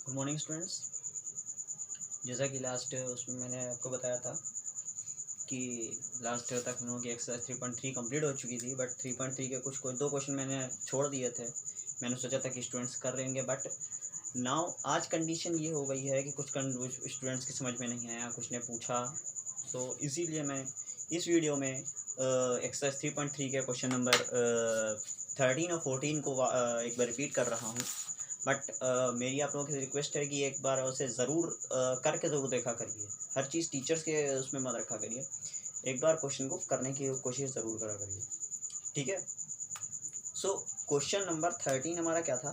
Good morning students. जैसा कि last उसमें मैंने आपको बताया था कि लास्ट तक हम लोगों की एक्सरसाइज 3.3 कंप्लीट हो चुकी थी, बट 3.3 के कुछ दो क्वेश्चन मैंने छोड़ दिए थे। मैंने सोचा था कि स्टूडेंट्स कर लेंगे, बट नाउ आज कंडीशन ये हो गई है कि कुछ स्टूडेंट्स की समझ में नहीं आया, कुछ ने पूछा, तो इसीलिए मैं इस वीडियो में एक्सरसाइज 3.3 के क्वेश्चन नंबर 13 और 14 को एक बार रिपीट कर रहा हूँ। बट मेरी आप लोगों की रिक्वेस्ट है कि एक बार उसे ज़रूर करके ज़रूर देखा करिए। हर चीज़ टीचर्स के उसमें मत रखा करिए, एक बार क्वेश्चन को करने की कोशिश ज़रूर करा करिए, ठीक है। सो क्वेश्चन नंबर 13 हमारा क्या था?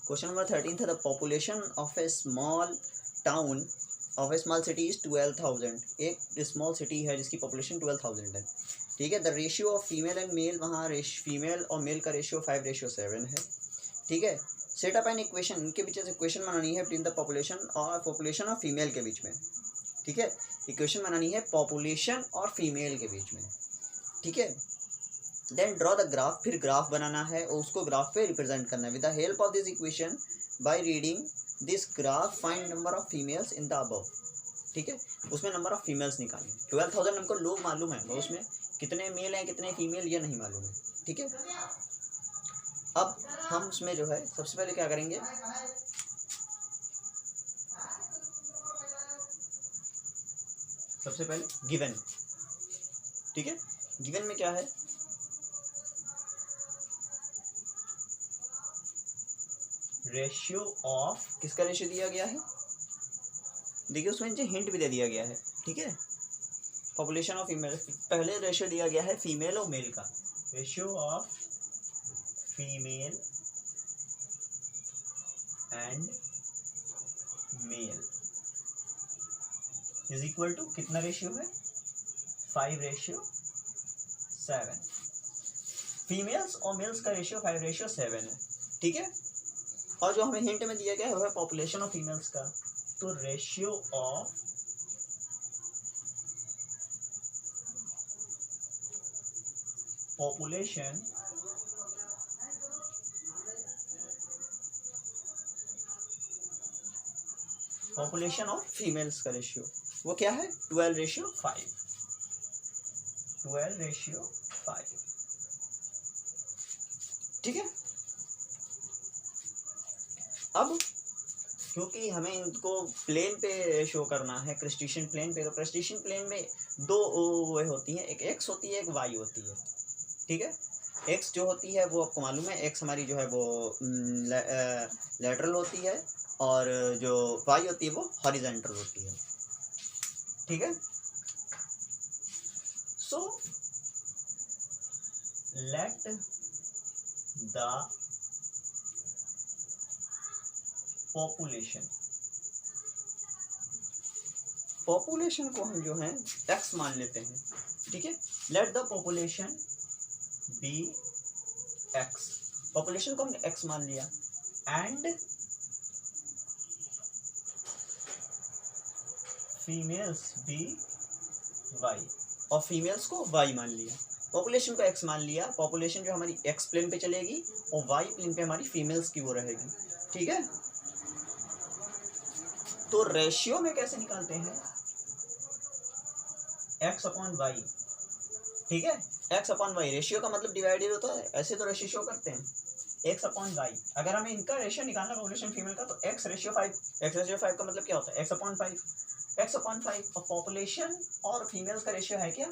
क्वेश्चन नंबर 13 था the population of A small town of A small city is 12,000। एक स्मॉल सिटी है जिसकी पॉपुलेशन 12,000 है, ठीक है। The ratio of female and male, वहाँ फीमेल और मेल का रेशियो 5:7 है, ठीक है। सेट अप एन इक्वेशन, इनके बीच इक्वेशन बनानी है बिटवीन द पॉपुलेशन और फीमेल के बीच में, ठीक है। इक्वेशन बनानी है पॉपुलेशन और फीमेल के बीच में, ठीक है। देन ड्रॉ द ग्राफ, फिर ग्राफ बनाना है और उसको ग्राफ पे रिप्रेजेंट करना है। With the help of this equation by reading this graph find number of females in the above, ठीक है। उसमें नंबर ऑफ फीमेल्स निकालनी। 12,000 हमको लोग मालूम है, उसमें कितने मेल हैं कितने फीमेल ये नहीं मालूम है, ठीक है। अब हम उसमें जो है सबसे पहले क्या करेंगे, सबसे पहले गिवन, ठीक है। गिवन में क्या है, रेशियो ऑफ, किसका रेशियो दिया गया है, देखिए उसमें जो हिंट भी दे दिया गया है, ठीक है। पॉपुलेशन ऑफ फीमेल, पहले रेशियो दिया गया है फीमेल और मेल का, ratio of female and male is equal to, कितना रेशियो है, 5:7। फीमेल्स और मेल्स का रेशियो 5:7 है, ठीक है। और जो हमें हिंट में दिया गया है वो है पॉपुलेशन ऑफ फीमेल्स का, तो ratio of population of females का रेशियो वो क्या है, 12:5, 12:5, ठीक है। अब क्योंकि हमें इनको प्लेन पे शो करना है, कार्टेशियन प्लेन पे, तो कार्टेशियन प्लेन में दो वो होती हैं, एक एक्स होती है एक वाई होती है, ठीक है। एक्स जो होती है वो आपको मालूम है, एक्स हमारी जो है वो लैटरल होती है, और जो वाई होती है वो हॉरिजॉन्टल होती है, ठीक है। सो लेट द पॉपुलेशन को हम जो है एक्स मान लेते हैं, ठीक है। Let the population be x, population को हमने एक्स मान लिया, एंड फीमेल्स बी वाई, और फीमेल्स को वाई मान लिया। पॉपुलेशन को एक्स मान लिया, पॉपुलेशन जो हमारी एक्स प्लेन पे चलेगी और वाई प्लेन पे हमारी फीमेल्स की वो रहेगी, ठीक है। तो रेशियो में कैसे निकालते हैं, एक्स अपॉन वाई, ठीक है। एक्स अपॉन वाई, रेशियो का मतलब डिवाइडेड होता है, ऐसे तो रेशियो शो करते हैं, एक्स अपॉन वाई। अगर हमें इनका रेशियो निकालना पॉपुलेशन फीमेल का, तो x/5, x/5 का मतलब क्या होता है, x अपॉन 5, x अपॉन 5, और पॉपुलेशन और फीमेल्स का रेशियो है क्या,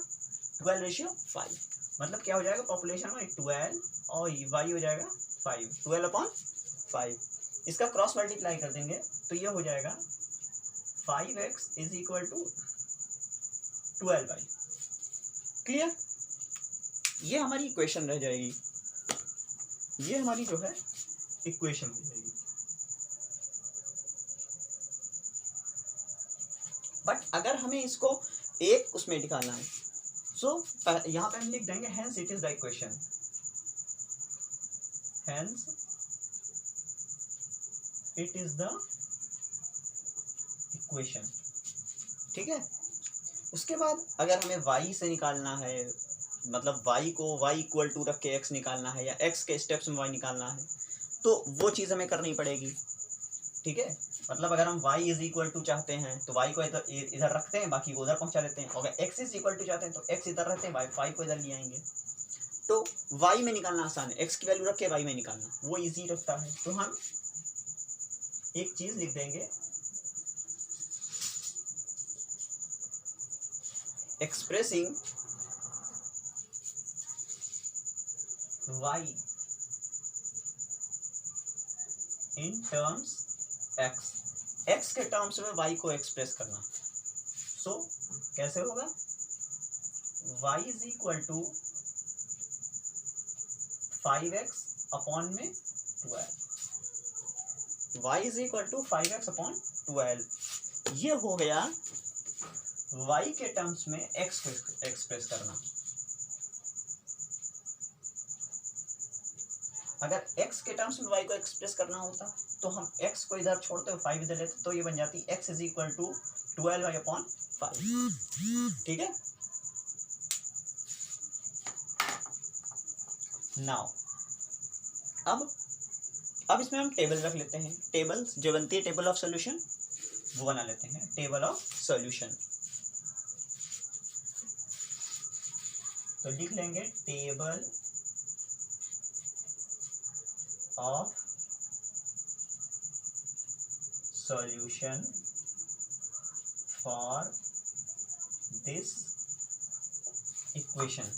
12:5, मतलब क्या हो जाएगा, पॉपुलेशन में 12 और वाई हो जाएगा 5, 12/5। इसका क्रॉस मल्टीप्लाई कर देंगे तो ये हो जाएगा 5x is equal to 12y, clear. ये हमारी इक्वेशन रह जाएगी, ये हमारी जो है इक्वेशन हो जाएगी। बट अगर हमें इसको एक उसमें निकालना है, सो यहाँ पे हम लिख देंगे hence it is the equation, hence it is the equation, ठीक है। उसके बाद अगर हमें y से निकालना है, मतलब y को y इक्वल टू रख के x निकालना है, या x के स्टेप्स में y निकालना है, तो वो चीज़ हमें करनी पड़ेगी, ठीक है। मतलब अगर हम y इज इक्वल टू चाहते हैं तो y को इधर इधर रखते हैं, बाकी को उधर पहुंचा देते हैं। अगर x इज इक्वल टू चाहते हैं तो x इधर रखते हैं, y को इधर ले आएंगे। तो y में निकालना आसान है, x की वैल्यू रख के y में निकालना वो इजी रखता है। तो हम एक चीज लिख देंगे, expressing y in terms x के टर्म्स में y को एक्सप्रेस करना। सो कैसे होगा, y is equal to 5x upon में 12, y is equal to 5x upon 12। ये हो गया y के टर्म्स में x को एक्सप्रेस करना। अगर x के टर्म्स में y को एक्सप्रेस करना होता तो हम x को इधर छोड़ते हुए 5 इधर लेते, तो ये बन जाती x is equal to 12y upon 5। ठीक है, नाउ अब इसमें हम टेबल रख लेते हैं। टेबल जो बनती है टेबल ऑफ सॉल्यूशन वो बना लेते हैं, टेबल ऑफ सॉल्यूशन। तो लिख लेंगे table of solution for this equation.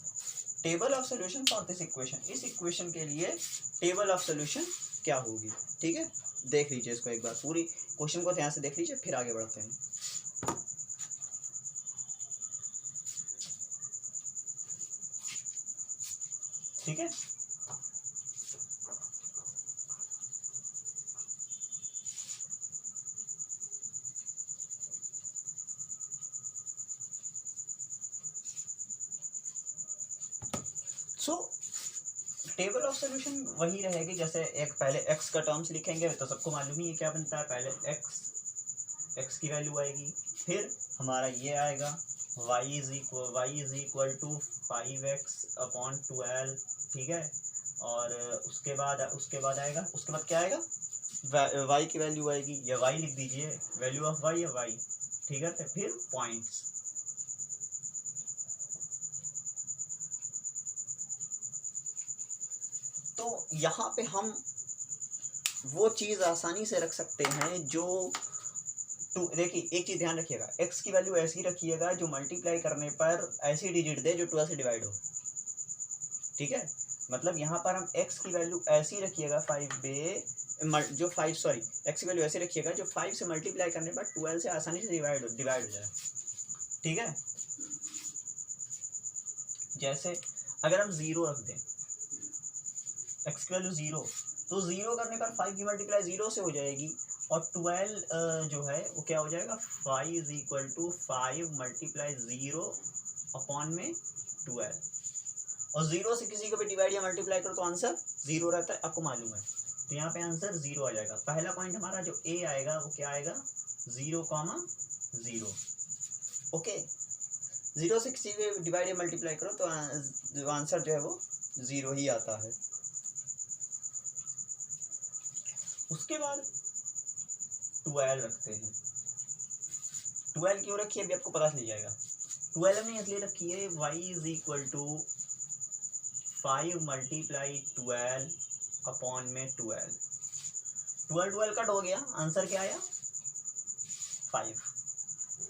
Table of solution for this equation, इस इक्वेशन के लिए टेबल ऑफ सॉल्यूशन क्या होगी। ठीक है, देख लीजिए इसको एक बार, पूरी क्वेश्चन को ध्यान से देख लीजिए, फिर आगे बढ़ते हैं। ठीक है, सो टेबल ऑफ सॉल्यूशन वही रहेगी, जैसे एक पहले x का टर्म्स लिखेंगे तो सबको मालूम ही है क्या बनता है, पहले x की वैल्यू आएगी, फिर हमारा ये आएगा y is equal to 5x upon 12। ठीक है, और उसके बाद आएगा, उसके बाद क्या आएगा, y की वैल्यू आएगी, या y लिख दीजिए, वैल्यू ऑफ y या y। ठीक है, तो फिर पॉइंट्स। तो यहाँ पे हम वो चीज़ आसानी से रख सकते हैं जो देखिए एक चीज़ ध्यान रखिएगा, x की वैल्यू ऐसी रखिएगा जो मल्टीप्लाई करने पर ऐसी डिजिट दे जो 12 से डिवाइड हो। ठीक है, मतलब यहाँ पर हम x की वैल्यू ऐसी रखिएगा x की वैल्यू ऐसी रखिएगा जो 5 से मल्टीप्लाई करने पर 12 से आसानी से डिवाइड हो जाए। ठीक है, जैसे अगर हम 0 रख दें, x की वैल्यू 0, तो 0 करने पर 5 की मल्टीप्लाई 0 से हो जाएगी, और 12 जो है वो क्या हो जाएगा, 5 is equal to 5 multiply 0 upon में 12। और 0 से किसी को भी डिवाइड या मल्टीप्लाई करो तो आंसर 0 रहता है, आपको मालूम है। तो यहाँ पे आंसर 0 आ जाएगा। पहला पॉइंट हमारा जो ए आएगा वो क्या आएगा, 0,0। ओके, 0 से किसी भी डिवाइड या मल्टीप्लाई करो तो आंसर जो है वो 0 ही आता है। उसके बाद 12 रखते हैं। 12 क्यों रखी है अभी आपको पता चल जाएगा। 12 हमने इसलिए रखी है, y is equal to 5 multiply 12 upon में 12 कट हो गया, आंसर क्या आया 5।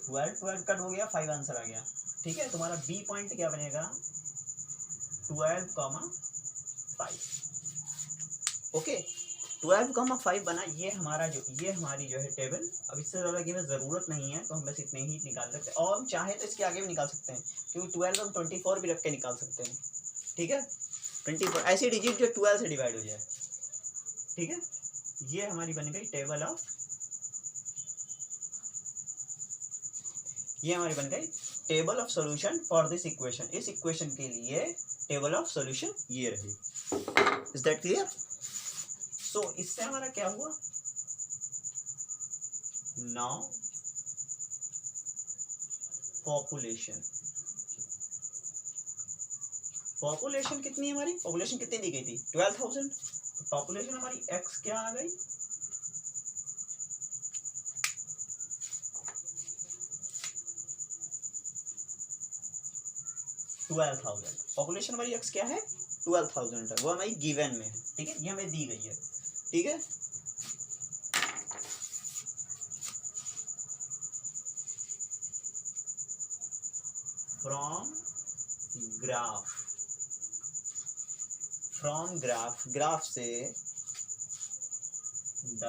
12 कट हो गया, 5 आंसर आ गया। ठीक है, तुम्हारा बी पॉइंट क्या बनेगा, 12,5। ओके, 12,5 बना। ये हमारी जो है टेबल। अब इससे ज़्यादा की हमें ज़रूरत नहीं है, तो हम बस इतने ही निकाल सकते हैं, और हम चाहे तो इसके आगे भी निकाल सकते हैं, क्योंकि 12 हम 24 भी रख के निकाल सकते हैं। ठीक है, 24 ऐसी डिजिट जो 12 से डिवाइड हो जाए। ठीक है, ये हमारी बन गई table of solution for this equation. इस इक्वेशन के लिए टेबल ऑफ सॉल्यूशन ये रही। Is that clear? सो इससे हमारा क्या हुआ, नाउ पॉपुलेशन कितनी है हमारी, पॉपुलेशन कितनी दी गई थी 12,000। तो पॉपुलेशन हमारी x क्या आ गई, 12,000। पॉपुलेशन हमारी एक्स क्या है 12,000 है, वो हमारी गिवन में है, ठीक है, ये हमें दी गई है, ठीक है। फ्रॉम ग्राफ से the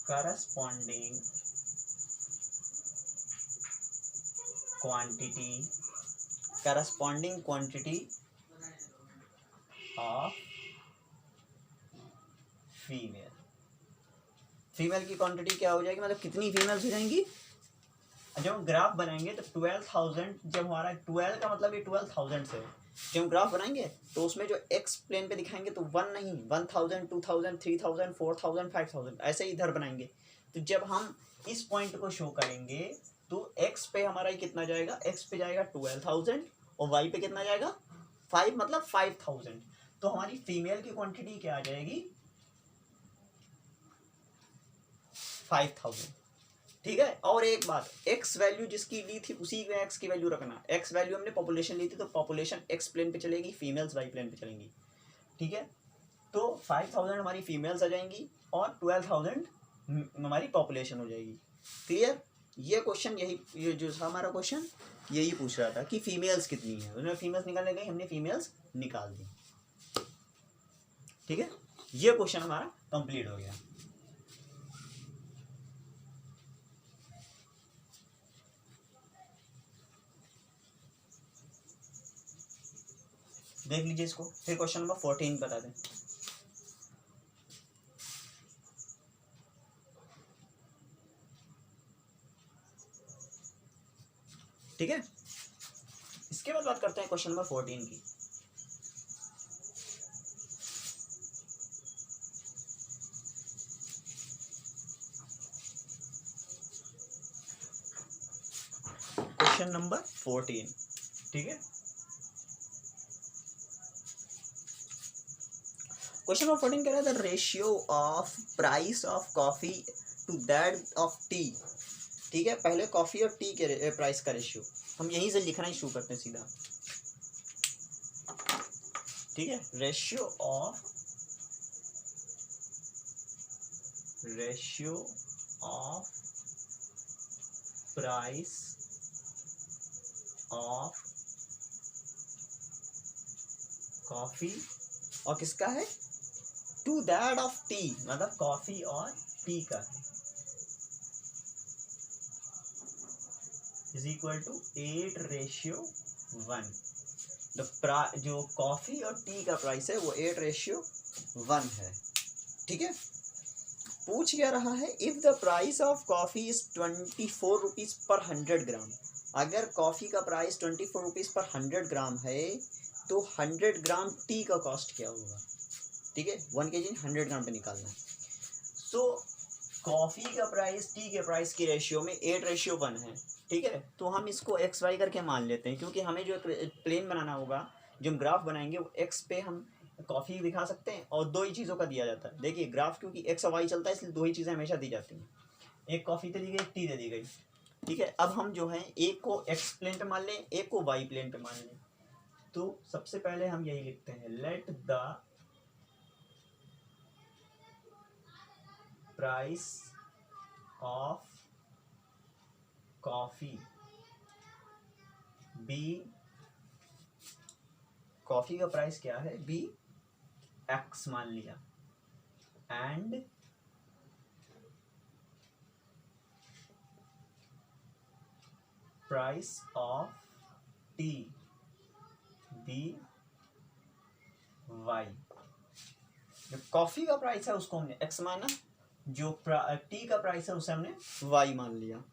corresponding quantity of female की क्वांटिटी क्या हो जाएगी, मतलब कितनी फीमेल्स हो जाएंगी। जब हम ग्राफ बनाएंगे तो 12,000, जब हमारा 12 का मतलब ये 12,000 से, जब हम ग्राफ बनाएंगे तो उसमें जो एक्स प्लेन पे दिखाएंगे तो 1 नहीं 1,000 2,000 3,000 4,000 5,000 ऐसे इधर बनाएंगे। तो जब हम इस पॉइंट को शो करेंगे तो एक्स पे हमारा कितना जाएगा, एक्स पे जाएगा 12,000 और वाई पे कितना जाएगा 5, मतलब 5,000। तो हमारी फीमेल की क्वांटिटी क्या आ जाएगी 5,000, ठीक है। और एक बात, एक्स वैल्यू जिसकी ली थी उसी में एक्स की वैल्यू रखना। एक्स वैल्यू हमने पॉपुलेशन ली थी तो पॉपुलेशन एक्स प्लेन पे चलेगी, फीमेल्स वाई प्लेन पे चलेंगी, ठीक है। तो 5,000 हमारी फीमेल्स आ जाएंगी और 12,000 हमारी पॉपुलेशन हो जाएगी। क्लियर। ये क्वेश्चन ये जो था हमारा क्वेश्चन यही पूछ रहा था कि फीमेल्स कितनी है, उन्होंने फीमेल्स निकालने गई, हमने फीमेल्स निकाल दी, ठीक है। ये क्वेश्चन हमारा कंप्लीट हो गया। देख लीजिए इसको। फिर क्वेश्चन नंबर 14 बता दें। ठीक है, इसके बाद बात करते हैं क्वेश्चन नंबर 14 की। क्वेश्चन नंबर 14, ठीक है। क्वेश्चन नंबर 14 कह रहा है the ratio of price of coffee to that of tea, ठीक है। पहले कॉफी और टी के प्राइस का रेशियो हम यहीं से लिखना ही शुरू करते हैं सीधा, ठीक है। Ratio of price of coffee और किसका है टू दैट ऑफ टी, मतलब कॉफी और टी का है, इज इक्वल टू 8:1। जो कॉफी और टी का प्राइस है वो 8:1 है, ठीक है। पूछ क्या रहा है, if the price of coffee is 24 rupees per 100 ग्राम। अगर कॉफी का प्राइस 24 रुपीज पर 100 ग्राम है तो 100 ग्राम टी का कॉस्ट क्या होगा, ठीक है। 1 kg 100 ग्राम पे निकालना है। सो कॉफी का प्राइस टी के प्राइस की रेशियो में 8:1 है, ठीक है। तो हम इसको एक्स वाई करके मान लेते हैं, क्योंकि हमें जो प्लेन बनाना होगा, जो हम ग्राफ बनाएंगे वो एक्स पे हम कॉफी दिखा सकते हैं और दो ही चीज़ों का दिया जाता है। देखिए ग्राफ क्योंकि एक्स और वाई चलता है इसलिए दो ही चीज़ें हमेशा दी जाती हैं, एक कॉफी दे दी गई, एक टी दे दी गई, ठीक है। अब हम जो है एक को एक्स प्लेन पे मान लें, एक को वाई प्लेन पे मान लें। तो सबसे पहले हम यही लिखते हैं, let the price of coffee be, coffee का प्राइस क्या है बी एक्स मान लिया, and price of tea be y. जो कॉफी का प्राइस है उसको हमने एक्स माना, जो टी का प्राइस है उसे हमने वाई मान लिया,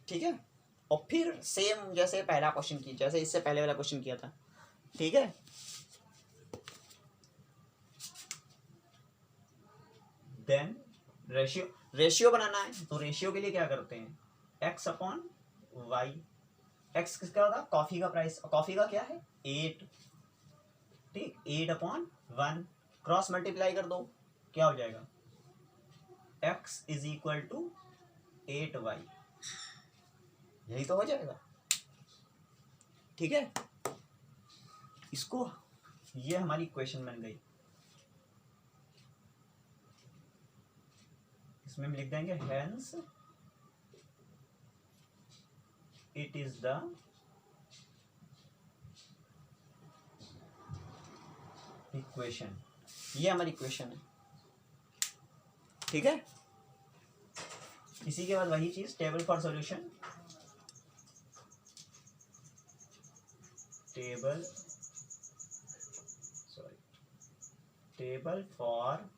ठीक है। और फिर सेम जैसे पहला क्वेश्चन किया, जैसे इससे पहले वाला क्वेश्चन किया था, ठीक है। देन रेशियो बनाना है, तो रेशियो के लिए क्या करते हैं, एक्स अपॉन वाई। एक्स किसका होगा, कॉफी का प्राइस, कॉफी का क्या है 8, ठीक, 8/1 क्रॉस मल्टीप्लाई कर दो क्या हो जाएगा x is equal to 8y, यही तो हो जाएगा। ठीक है, इसको, ये हमारी इक्वेशन बन गई। इसमें हम लिख देंगे hence it is the equation, ये हमारी इक्वेशन है। ठीक है, इसी के बाद वही चीज, table for solution, table for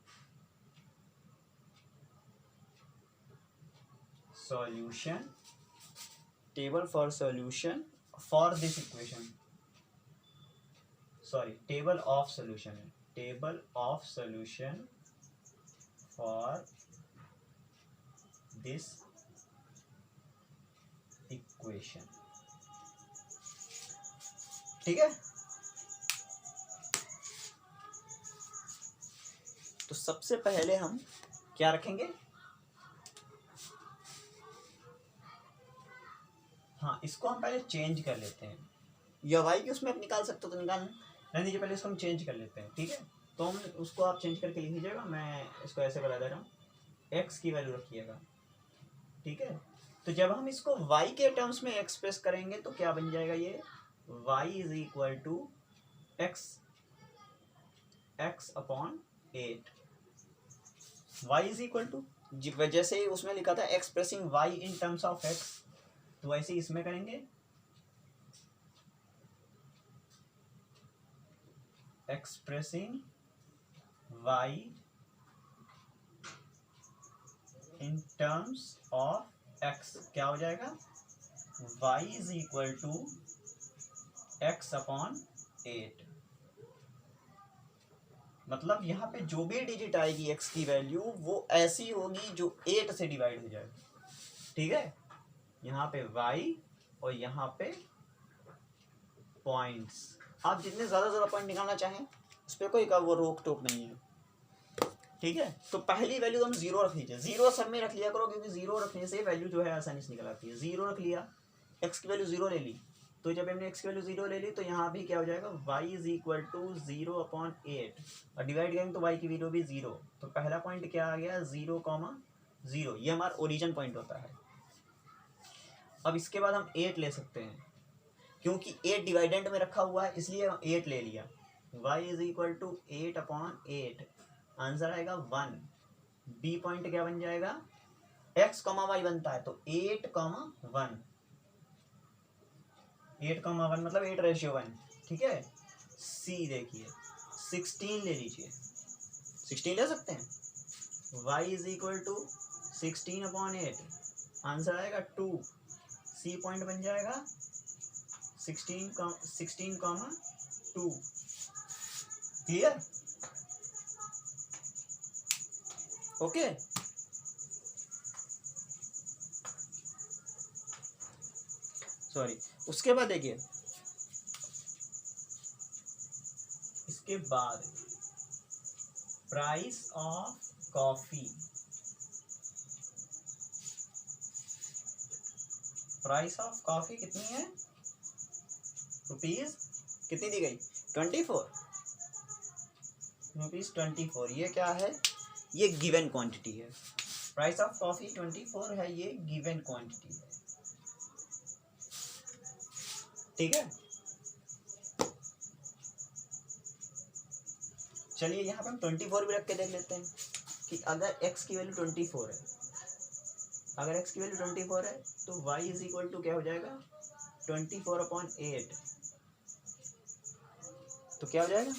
solution, table for solution for this equation, sorry table of solution है, table of solution for this equation. ठीक है, तो सबसे पहले हम क्या रखेंगे, हाँ इसको हम पहले चेंज कर लेते हैं, या वाई की उसमें आप निकाल सकते हो तो निकाल नहीं दीजिए, पहले इसको हम चेंज कर लेते हैं। ठीक है, तो हम उसको आप चेंज करके लिख लीजिएगा, मैं इसको ऐसे बता दे रहा हूँ, x की वैल्यू रखिएगा। ठीक है, तो जब हम इसको y के टर्म्स में एक्सप्रेस करेंगे तो क्या बन जाएगा, ये y is equal to x upon 8, y is equal to, जैसे ही उसमें लिखा था expressing y in terms of x, तो वैसे इसमें करेंगे expressing y in terms of x, क्या हो जाएगा, y is equal to x upon 8। मतलब यहाँ पे जो भी डिजिट आएगी x की वैल्यू वो ऐसी होगी जो 8 से डिवाइड हो जाएगी। ठीक है, यहाँ पे y और यहाँ पे पॉइंट्स, आप जितने ज़्यादा पॉइंट निकालना चाहें उस पर कोई का वो रोक टोक नहीं है। ठीक है, तो पहली वैल्यू हम 0 रख लीजिए, 0 सब में रख लिया करो, क्योंकि 0 रखने से वैल्यू जो है आसानी से निकल आती है। 0 रख लिया, x की वैल्यू 0 ले ली, तो जब हमने x की वैल्यू 0 ले ली तो यहाँ भी क्या हो जाएगा, y is equal to 0 upon 8, और डिवाइड करेंगे तो y की वैल्यू भी 0, तो पहला पॉइंट क्या आ गया, 0,0, ये हमारा ओरिजिन पॉइंट होता है। अब इसके बाद हम 8 ले सकते हैं, क्योंकि 8 डिवाइडेंट में रखा हुआ है इसलिए 8 ले लिया, y is equal to 8 upon 8, answer आएगा 1। बी पॉइंट क्या बन जाएगा, x, y बनता है तो 8,1, 8,1 मतलब 8:1। ठीक है, सी देखिए 16 ले लीजिए, 16 ले सकते हैं, y is equal to 16 upon 8, answer आएगा 2। सी पॉइंट बन जाएगा 16,2। Clear, okay. सॉरी, उसके बाद देखिए, इसके बाद price of coffee, price of coffee कितनी है, रुपीज कितनी दी गई, 24 रुपीज 24। ये क्या है, ये गिवन क्वांटिटी है, प्राइस ऑफ कॉफी 24 है, ये गिवन क्वांटिटी है। ठीक है, चलिए यहाँ पे हम 24 भी रख के देख लेते हैं कि अगर x की वैल्यू 24 है, अगर x की वैल्यू 24 है तो y इज इक्वल टू क्या हो जाएगा, 24 अपॉन 8, तो क्या हो जाएगा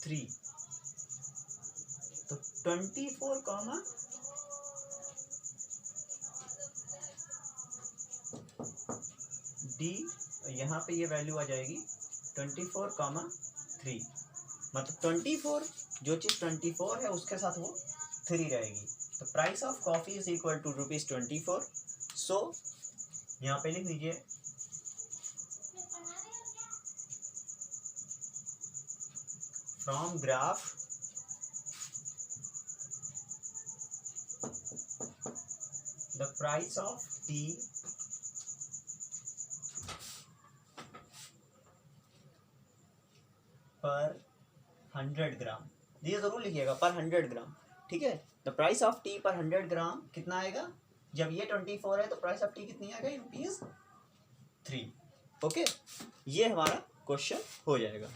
3, तो 24 कॉमा डी, यहाँ पे ये वैल्यू आ जाएगी 24,3, मतलब 24, जो चीज़ 24 है उसके साथ वो 3 रहेगी, तो price of coffee is equal to ₹24। So यहाँ पे लिख लीजिए from graph the price of tea per 100 ग्राम, ये जरूर लिखिएगा पर 100 ग्राम, ठीक है। The price of tea per 100 ग्राम कितना आएगा, जब ये 24 है तो प्राइस ऑफ टी कितनी आ गई, ₹3। ओके, ये हमारा क्वेश्चन हो जाएगा।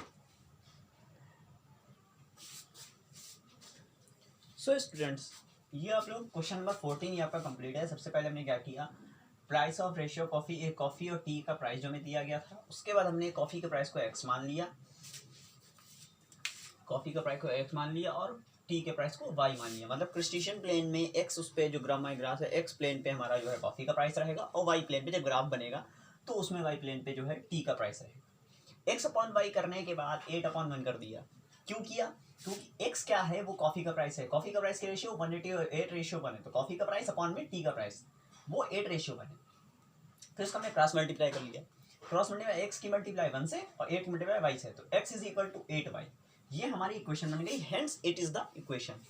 सो स्टूडेंट्स, ये आप लोग क्वेश्चन नंबर 14 ये आपका कंप्लीट है। सबसे पहले हमने क्या किया, प्राइस ऑफ रेशियो कॉफ़ी, एक कॉफ़ी और टी का प्राइस जो हमें दिया गया था, उसके बाद हमने कॉफ़ी के प्राइस को x मान लिया, कॉफ़ी का प्राइस को x मान लिया और टी के प्राइस को y मान लिया। मतलब क्रिस्टिशियन प्लेन में x उस पर जो ग्राफ है x प्लेन पे हमारा जो है कॉफ़ी का प्राइस रहेगा और y प्लेन पे जब ग्राफ बनेगा तो उसमें y प्लेन पे जो है टी का प्राइस रहेगा। x अपॉन y करने के बाद 8/1 कर दिया। क्यों किया, क्योंकि x क्या है, वो कॉफ़ी का प्राइस है। कॉफ़ी का प्राइस की रेशियो 1:8 रेशियो बने, तो कॉफ़ी का प्राइस अपॉन में टी का प्राइस वो 8 रेशियो बने। फिर इसका हमने क्रॉस मल्टीप्लाई कर लिया, क्रॉस मल्टीप्लाई x की मल्टीप्लाई 1 से और 8 मल्टीप्लाई y से, तो x is equal to 8y। ये हमारी इक्वेशन बन गई, hence it is the equation.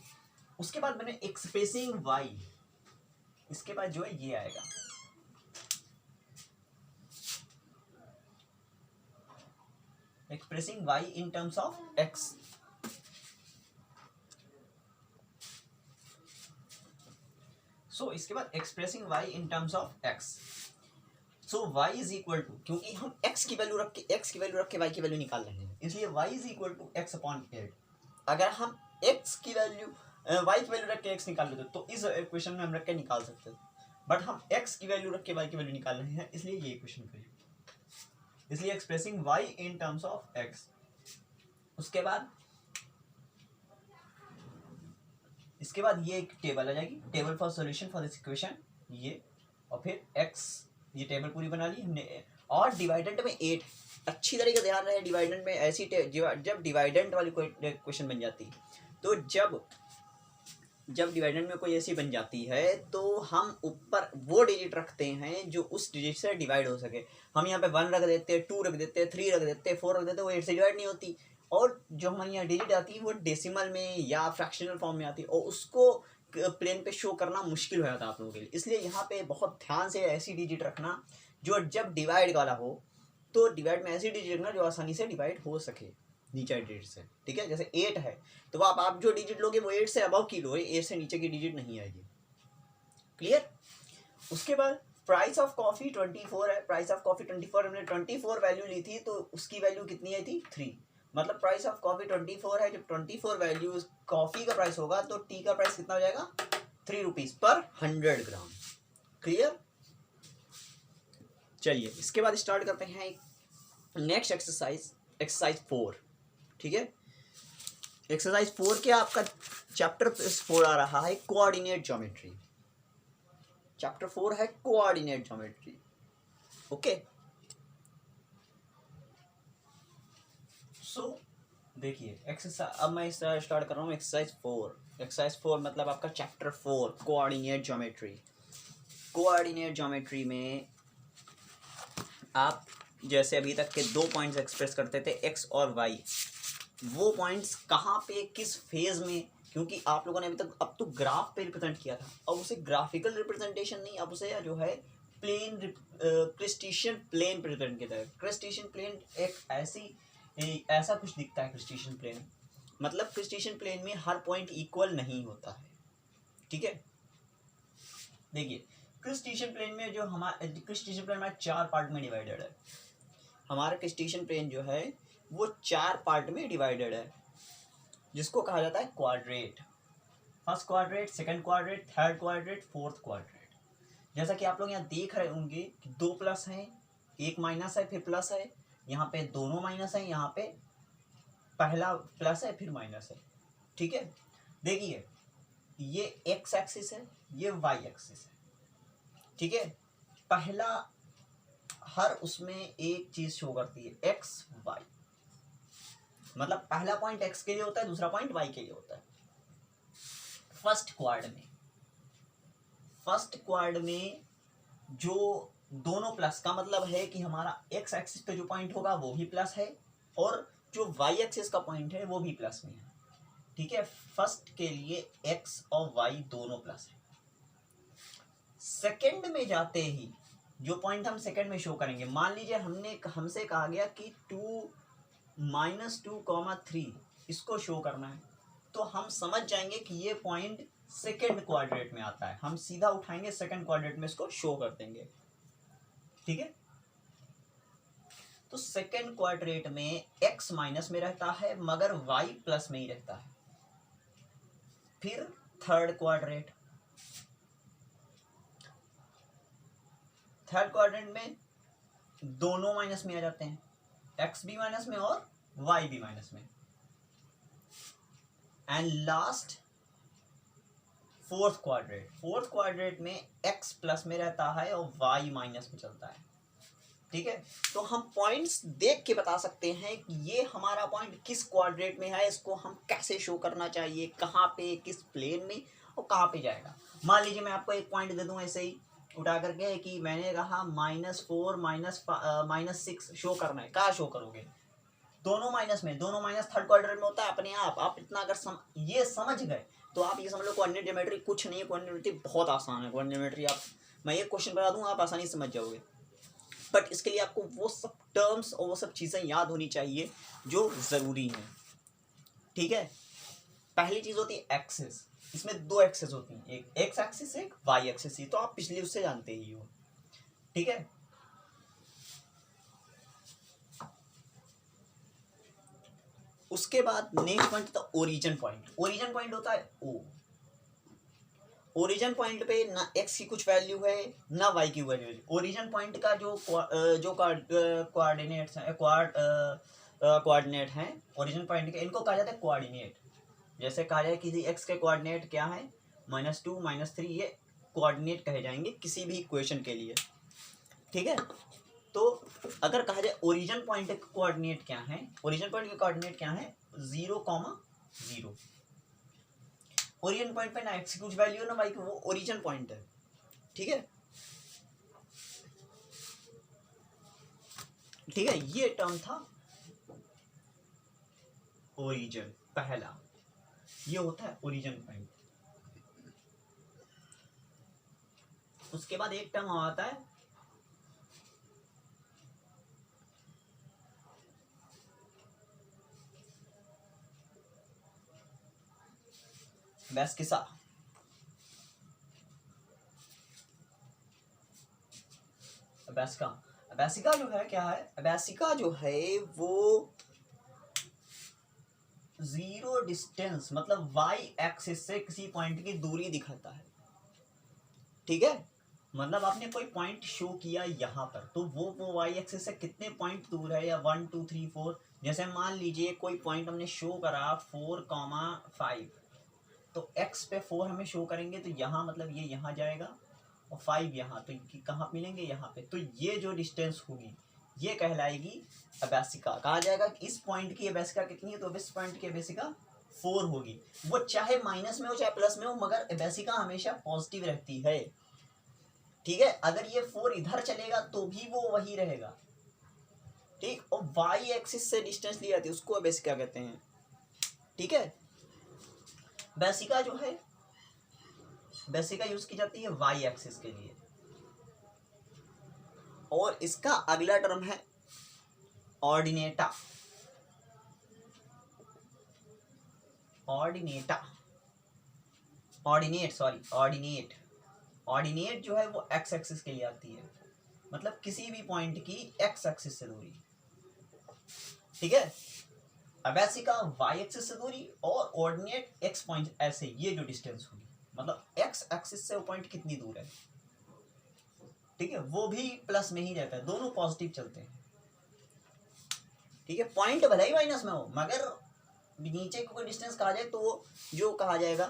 उसके बाद मैंने एक्सप्रेसिंग y, इसके बाद जो है ये आएगा, expressing y in terms of x। So इसके बाद expressing y in terms of x। So y is equal to, क्योंकि हम x की वैल्यू रख के y की वैल्यू निकाल रहे हैं, इसलिए y is equal to x upon 8। अगर हम x की वैल्यू y की वैल्यू रख के x निकाल लेते तो इस इक्वेशन में हम रख के निकाल सकते थे, बट हम x की वैल्यू रख के y की वैल्यू निकाल रहे हैं, इसलिए ये इक्वेशन करिए, इसलिए expressing y in terms of x। इसके बाद ये एक टेबल आ जाएगी, table for solution for this equation, ये और फिर x, ये टेबल पूरी बना ली हमने। और डिवाइडेंट में 8, अच्छी तरीके से ध्यान रहे, डिवाइडेंट में ऐसी जब डिवाइडेंट वाली कोई क्वेश्चन बन जाती है, तो जब डिवाइडेंट में कोई ऐसी बन जाती है तो हम ऊपर वो डिजिट रखते हैं जो उस डिजिट से डिवाइड हो सके। हम यहाँ पे 1 रख देते हैं, 2 रख देते हैं, 3 रख देते हैं, 4 रख देते हैं, वो 8 से डिवाइड नहीं होती। और जो हमारे यहाँ डिजिट आती है वो डेसिमल में या फ्रैक्शनल फॉर्म में आती है, और उसको प्लेन पे शो करना मुश्किल हो जाता है आप लोगों के लिए। इसलिए यहाँ पे बहुत ध्यान से ऐसी डिजिट रखना जो जब डिवाइड वाला हो तो डिवाइड में ऐसी डिजिट रखना जो आसानी से डिवाइड हो सके नीचे डिजिट से, ठीक है। जैसे 8 है तो आप जो डिजिट लोगे वो 8 से अबव की लोगे, 8 से नीचे की डिजिट नहीं आएगी, क्लियर। उसके बाद प्राइस ऑफ कॉफ़ी 24 है, प्राइस ऑफ कॉफ़ी 24, हमने 24 वैल्यू ली थी तो उसकी वैल्यू कितनी आई थी, 3। मतलब प्राइस ऑफ कॉफ़ी 24 है, जब 24 वैल्यू कॉफ़ी का प्राइस होगा तो टी का प्राइस कितना हो जाएगा, ₹3 पर 100 ग्राम, क्लियर। चलिए इसके बाद स्टार्ट करते हैं नेक्स्ट एक्सरसाइज 4, ठीक है। एक्सरसाइज 4 क्या आपका चैप्टर 4 आ रहा है कोऑर्डिनेट ज्योमेट्री, चैप्टर 4 है कोऑर्डिनेट ज्योमेट्री, ओके। सो देखिए एक्सरसाइज, अब मैं स्टार्ट कर रहा हूँ एक्सरसाइज 4। एक्सरसाइज 4 मतलब आपका chapter 4 coordinate geometry. Coordinate geometry में आप जैसे अभी तक के 2 पॉइंट्स एक्सप्रेस करते थे x और y, वो पॉइंट्स कहाँ पे किस फेज में, क्योंकि आप लोगों ने अभी तक अब तो ग्राफ पे रिप्रेजेंट किया था, अब उसे ग्राफिकल रिप्रेजेंटेशन नहीं, अब उसे जो है प्लेन क्रिस्टिशियन प्लेन रिप्रेजेंट किया है। क्रिस्टिशियन प्लेन एक ऐसा कुछ दिखता है क्रिस्टिशियन प्लेन, मतलब क्रिस्टिशियन प्लेन में हर पॉइंट इक्वल नहीं होता है, ठीक है। देखिए क्रिस्टिशियन प्लेन में जो हमारा क्रिस्टिशियन प्लेन हमारा 4 पार्ट में डिवाइडेड है, हमारा क्रिस्टिशियन प्लेन जो है वो 4 पार्ट में डिवाइडेड है, जिसको कहा जाता है quadrant. First quadrant, second quadrant, third quadrant, fourth quadrant. जैसा कि आप लोग यहाँ देख रहे होंगे कि 2 प्लस हैं, 1 माइनस है, फिर प्लस है, यहाँ पे दोनों माइनस है, यहाँ पे पहला प्लस है फिर माइनस है, ठीक है। देखिए ये एक्स एक्सिस है, ये वाई एक्सिस है, ठीक है। पहला हर उसमें एक चीज शो करती है एक्स वाई, मतलब पहला पॉइंट एक्स के लिए होता है, दूसरा पॉइंट वाई के लिए होता है। फर्स्ट क्वाड में जो दोनों प्लस का मतलब है कि हमारा एक्स एक्सिस पे जो पॉइंट होगा वो भी प्लस है और जो वाई एक्सिस का पॉइंट है वो भी प्लस में है, ठीक है। फर्स्ट के लिए एक्स और वाई दोनों प्लस है। सेकंड में जाते ही जो पॉइंट हम सेकंड में शो करेंगे, मान लीजिए हमसे कहा गया कि 2 -2, 3 इसको शो करना है, तो हम समझ जाएंगे कि ये पॉइंट सेकंड क्वाड्रेंट में आता है, हम सीधा उठाएंगे सेकंड क्वाड्रेंट में इसको शो कर देंगे। ठीक है, तो सेकंड क्वाड्रेंट में x माइनस में रहता है मगर y प्लस में ही रहता है। फिर थर्ड क्वाड्रेंट में दोनों माइनस में आ जाते हैं, x भी माइनस में और y भी माइनस में। एंड लास्ट फोर्थ क्वाड्रेंट में x प्लस में रहता है और y माइनस में चलता है। ठीक है, तो हम पॉइंट्स देख के बता सकते हैं कि ये हमारा पॉइंट किस क्वाड्रेंट में है, इसको हम कैसे शो करना चाहिए, कहाँ पे, किस प्लेन में और कहाँ पे जाएगा। मान लीजिए मैं आपको एक पॉइंट दे दूं ऐसे ही उठा करके कि मैंने कहा -4 -6 शो करना है, कहाँ शो करोगे? दोनों माइनस में, दोनों माइनस थर्ड क्वाड्रेंट में होता है अपने आप इतना अगर ये समझ गए तो आप ये समझ लो कोऑर्डिनेट ज्योमेट्री कुछ नहीं है, कोऑर्डिनेट ज्योमेट्री बहुत आसान है। कोऑर्डिनेट ज्योमेट्री मैं ये क्वेश्चन बता दूंगा, आप आसानी समझ जाओगे, बट इसके लिए आपको वो सब टर्म्स और वो सब चीज़ें याद होनी चाहिए जो ज़रूरी हैं। ठीक है, पहली चीज़ होती है एक्सिस, इसमें 2 एक्सिस होती हैं, एक एक्स एक्सिस एक वाई एक्सिस, तो आप पिछले उससे जानते ही हो। ठीक है, उसके बाद नेक्स्ट पॉइंट होता है ओरिजिन पॉइंट होता है ओ। ओरिजिन पॉइंट पे ना x की कुछ वैल्यू है ना y की वैल्यू है। ओरिजिन पॉइंट का जो कोऑर्डिनेट्स हैं कोऑर्डिनेट हैं ओरिजिन पॉइंट के, इनको कहा जाता है कोऑर्डिनेट। जैसे कहा जाए किसी x के कोऑर्डिनेट क्या है, -2 -3, ये कोऑर्डिनेट कहे जाएंगे किसी भी इक्वेशन के लिए। ठीक है, तो अगर कहा जाए ओरिजिन पॉइंट के कोऑर्डिनेट क्या है, ओरिजिन पॉइंट के कोऑर्डिनेट क्या है, 0,0। ओरिजिन पॉइंट पे ना x की कुछ वैल्यू ना y की, वो ओरिजिन पॉइंट है। ठीक है, ठीक है, ये टर्म था ओरिजिन पहला, ये होता है ओरिजिन पॉइंट। उसके बाद एक टर्म आता है बेसिका। बेसिका जो है क्या है, बेसिका जो है वो जीरो डिस्टेंस मतलब y एक्सिस से किसी पॉइंट की दूरी दिखाता है। ठीक है, मतलब आपने कोई पॉइंट शो किया यहाँ पर, तो वो y एक्सिस से कितने पॉइंट दूर है, या 1 2 3 4। जैसे मान लीजिए कोई पॉइंट हमने शो करा 4,5, तो x पे 4 हमें शो करेंगे तो यहाँ मतलब ये यहाँ जाएगा और 5 यहाँ, तो कहाँ मिलेंगे, यहाँ पे। तो ये जो डिस्टेंस होगी ये कहलाएगी अबैसिका। कहा जाएगा कि इस पॉइंट की अबैसिका कितनी है, तो इस पॉइंट की अबैसिका 4 होगी। वो चाहे माइनस में हो चाहे प्लस में हो, मगर अबैसिका हमेशा पॉजिटिव रहती है। ठीक है, अगर ये 4 इधर चलेगा तो भी वो वही रहेगा। ठीक, और वाई एक्सिस से डिस्टेंस ली जाती है उसको अबैसिका कहते हैं। ठीक है, बेसिका जो है, बेसिका यूज की जाती है वाई एक्सिस के लिए। और इसका अगला टर्म है ऑर्डिनेटा। ऑर्डिनेट जो है वो एक्स एक्सिस के लिए आती है, मतलब किसी भी पॉइंट की एक्स एक्सिस से दूरी। ठीक है, अबैसिका वाई एक्सिस से दूरी और ऑर्डिनेट एक्स पॉइंट, ऐसे ये जो डिस्टेंस होगी मतलब एक्स एक्सिस से वो पॉइंट कितनी दूर है। ठीक है, वो भी प्लस में ही रहता है, दोनों पॉजिटिव चलते हैं। ठीक है, पॉइंट भले ही माइनस में हो मगर नीचे को कोई डिस्टेंस कहा जाए तो वो जो कहा जाएगा,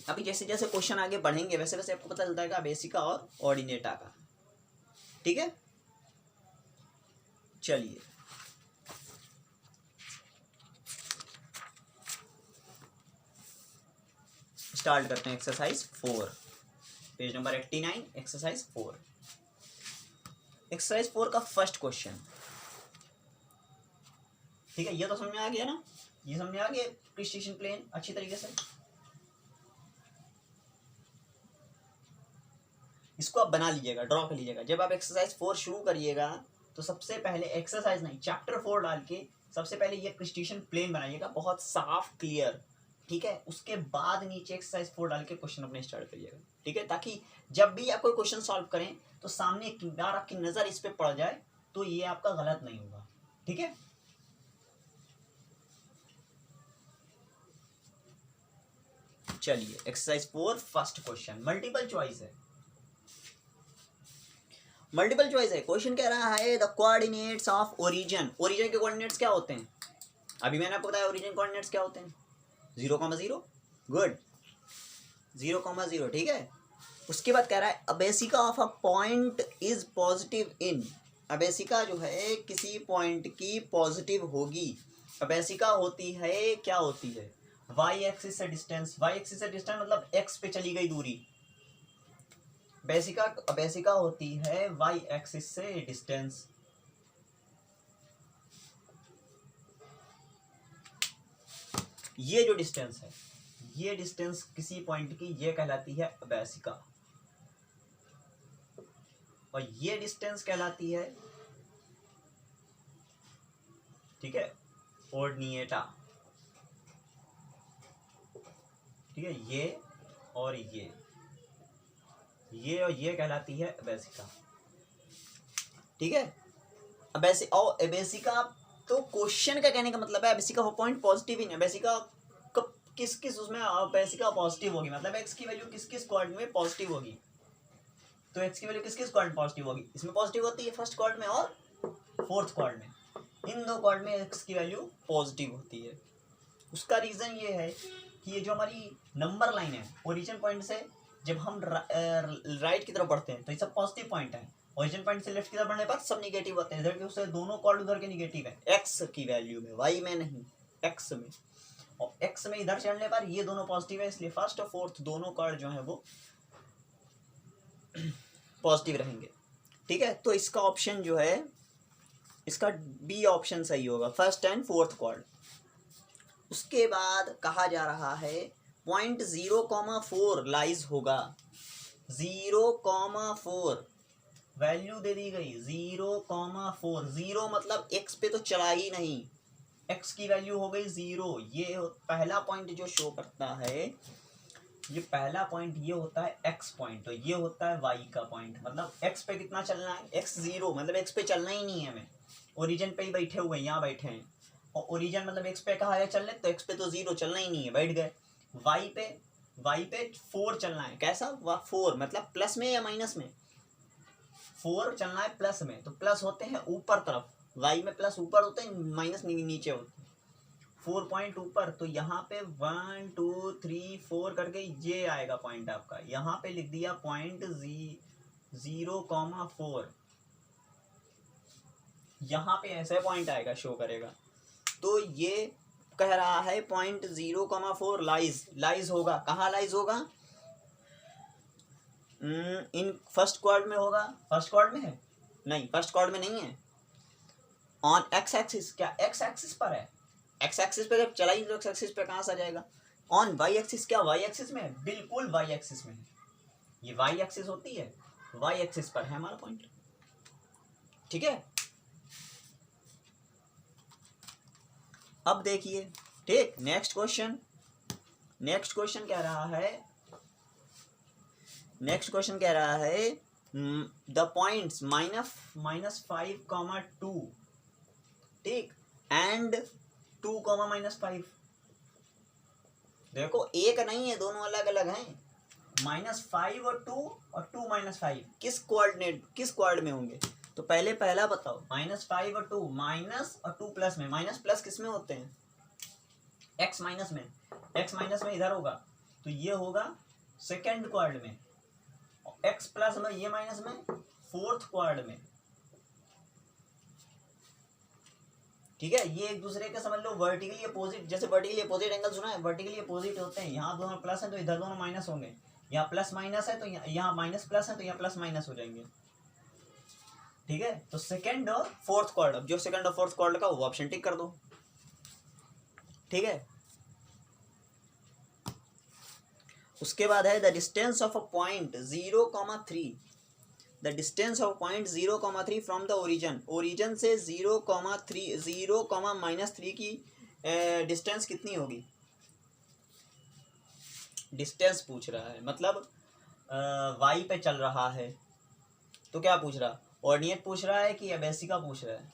अभी जैसे जैसे क्वेश्चन आगे बढ़ेंगे वैसे वैसे आपको पता चलता है बेसिका और ऑर्डिनेटा का। ठीक है, चलिए स्टार्ट करते हैं exercise 4, page number 89, exercise 4। Exercise 4 का फर्स्ट क्वेश्चन। ठीक है, ये तो समझ में आ गया ना, ये समझ में आ गया क्रिस्टेशियन प्लेन अच्छी तरीके से। इसको आप बना लीजिएगा, ड्रॉ कर लीजिएगा। जब आप एक्सरसाइज 4 शुरू करिएगा तो सबसे पहले एक्सरसाइज नहीं, चैप्टर 4 डाल के सबसे पहले ये क्रिस्टीशन प्लेन बनाइएगा, बहुत साफ क्लियर, ठीक है। उसके बाद नीचे एक्सरसाइज 4 डाल के क्वेश्चन अपने स्टार्ट करिएगा, ठीक है, ताकि जब भी आप कोई क्वेश्चन सॉल्व करें तो सामने एक बार आपकी नज़र इस पर पड़ जाए तो ये आपका गलत नहीं होगा, ठीक है। चलिए exercise 4 first question multiple choice है। मल्टीपल चॉइस है, क्वेश्चन कह रहा है the coordinates of origin. Origin के कोऑर्डिनेट्स क्या होते हैं? अभी मैंने आपको बताया ओरिजिन कोऑर्डिनेट्स क्या होते हैं, 0,0, गुड, 0,0, ठीक है। उसके बाद कह रहा है abscissa of a point is positive in. Abscissa जो है किसी पॉइंट की पॉजिटिव होगी। अबेसिका होती है, क्या होती है, वाई एक्सिस से डिस्टेंस, वाई एक्सिस से डिस्टेंस मतलब एक्स पे चली गई दूरी। बेसिका होती है वाई एक्सिस से डिस्टेंस। ये जो डिस्टेंस है, ये डिस्टेंस किसी पॉइंट की, ये कहलाती है बेसिका, और ये डिस्टेंस कहलाती है, ठीक है, ऑर्डिनेटा, ठीक है। ये और ये और ये कहलाती है बेसिका, ठीक है। बेसिका तो क्वेश्चन का कहने का मतलब है बेसिका पॉइंट पॉजिटिव ही नहीं, बेसिका किस किस उसमें बेसिका पॉजिटिव होगी, मतलब एक्स की वैल्यू किस किस क्वाड्रेंट में पॉजिटिव होगी। तो एक्स की वैल्यू किस किस क्वाड्रेंट पॉजिटिव होगी, इसमें पॉजिटिव होती है फर्स्ट क्वाड्रेंट में और फोर्थ क्वाड्रेंट में, इन दो क्वाड्रेंट में एक्स की वैल्यू पॉजिटिव होती है। उसका रीज़न ये है कि ये जो हमारी नंबर लाइन है ओरिजिन पॉइंट से जब हम राइट की तरफ बढ़ते हैं तो ये सब पॉजिटिव पॉइंट है, ओरिजिन पॉइंट से लेफ्ट की तरफ बढ़ने पर सब निगेटिव होते हैं, इधर के उससे दोनों कॉर्ड उधर के निगेटिव है, एक्स की वैल्यू में, वाई में नहीं, एक्स में, और एक्स में इधर चढ़ने पर ये दोनों पॉजिटिव है, इसलिए फर्स्ट और फोर्थ दोनों कॉर्ड जो है वो पॉजिटिव रहेंगे, ठीक है। तो इसका ऑप्शन जो है, इसका बी ऑप्शन सही होगा, फर्स्ट एंड फोर्थ कॉर्ड। उसके बाद कहा जा रहा है पॉइंट 0,4 लाइज होगा, 0,4 वैल्यू दे दी गई, 0,4, 0 मतलब एक्स पे तो चला ही नहीं, एक्स की वैल्यू हो गई 0। ये पहला पॉइंट जो शो करता है, ये पहला पॉइंट ये होता है एक्स पॉइंट, तो ये होता है वाई का पॉइंट, मतलब एक्स पे कितना चलना है, एक्स 0, मतलब एक्स पे चलना ही नहीं है, हमें ओरिजिन पे ही बैठे हुए हैं, यहाँ बैठे हैं, और ओरिजिन मतलब एक्स पे कहा है चलने, तो एक्स पे तो 0 चलना ही नहीं है, बैठ गए। वाई पे 4 चलना है, कैसा, 4 मतलब प्लस में या माइनस में, 4 चलना है प्लस में, तो प्लस होते हैं ऊपर तरफ, वाई में प्लस ऊपर होते हैं, माइनस नीचे होते हैं, 4 पॉइंट ऊपर, तो यहाँ पे 1 2 3 4 करके ये आएगा पॉइंट आपका, यहाँ पे लिख दिया पॉइंट 0,4, यहाँ पे ऐसे पॉइंट आएगा, शो करेगा। तो ये कह रहा है पॉइंट 0,4 लाइज होगा, कहाँ लाइज होगा, इन फर्स्ट क्वाड्रेंट में होगा, फर्स्ट क्वाड्रेंट में है नहीं, फर्स्ट क्वाड्रेंट में नहीं है, ऑन एक्स एक्सिस, क्या एक्स एक्सिस पर है, एक्स एक्सिस पे जब चला ही तो एक्स एक्सिस पे कहाँ से आ जाएगा, ऑन वाई एक्सिस, क्या वाई एक्सिस में है, बिल्कुल वाई एक्सिस में है, ये वाई एक्सिस होती है, वाई एक्सिस पर है हमारा पॉइंट, ठीक है। अब देखिए, ठीक, नेक्स्ट क्वेश्चन कह रहा है द पॉइंट्स -5,2, ठीक, एंड 2,-5, देखो एक नहीं है, दोनों अलग अलग हैं, -5 और 2 और 2-5 किस क्वाड्रेंट में होंगे, तो पहला बताओ, -5 और 2, माइनस और 2 प्लस में, माइनस प्लस किस में होते हैं, एक्स माइनस में, एक्स माइनस में इधर होगा, तो ये होगा सेकेंड क्वाड्रेंट में, एक्स प्लस में ये माइनस में फोर्थ क्वाड्रेंट में, ठीक है। ये एक दूसरे के समझ लो वर्टिकली अपोजिट, जैसे वर्टिकली अपोजिट एंगल सुना है, वर्टिकली अपोजिट होते हैं, यहाँ दोनों प्लस है तो इधर दोनों माइनस होंगे, यहाँ प्लस माइनस है तो यहाँ माइनस प्लस है तो यहाँ प्लस माइनस हो जाएंगे, ठीक है। तो सेकंड और फोर्थ क्वाड्रेंट, जो सेकंड और फोर्थ क्वाड्रेंट का वो ऑप्शन टिक कर दो, ठीक है। उसके बाद है the distance of a point 0,3, the distance of point 0,3 from the origin, origin से 0,3 की डिस्टेंस कितनी होगी, डिस्टेंस पूछ रहा है, मतलब वाई पे चल रहा है, तो क्या पूछ रहा, ऑर्डिनेट पूछ रहा है कि एबेसिका पूछ रहा है,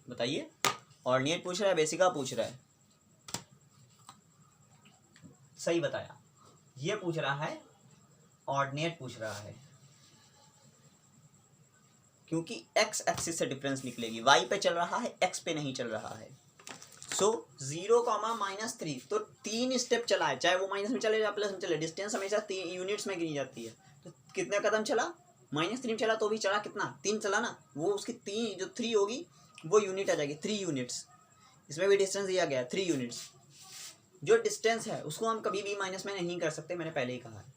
बताइए, ऑर्डिनेट पूछ रहा है बेसिका पूछ रहा है, सही बताया, ये पूछ रहा है, ऑर्डिनेट पूछ रहा है, क्योंकि एक्स एक्सिस से डिफरेंस निकलेगी, वाई पे चल रहा है, एक्स पे नहीं चल रहा है। सो 0,-3, तो 3 स्टेप चला है, चाहे वो माइनस में चले या प्लस में चले, डिस्टेंस हमेशा 3 यूनिट्स में गिनी जाती है, तो कितने कदम चला, -3 में चला तो भी चला कितना, 3 चला ना, वो उसकी 3 जो 3 होगी वो यूनिट आ जाएगी, 3 यूनिट्स, इसमें भी डिस्टेंस दिया गया है 3 यूनिट्स, जो डिस्टेंस है उसको हम कभी भी माइनस में नहीं कर सकते, मैंने पहले ही कहा है,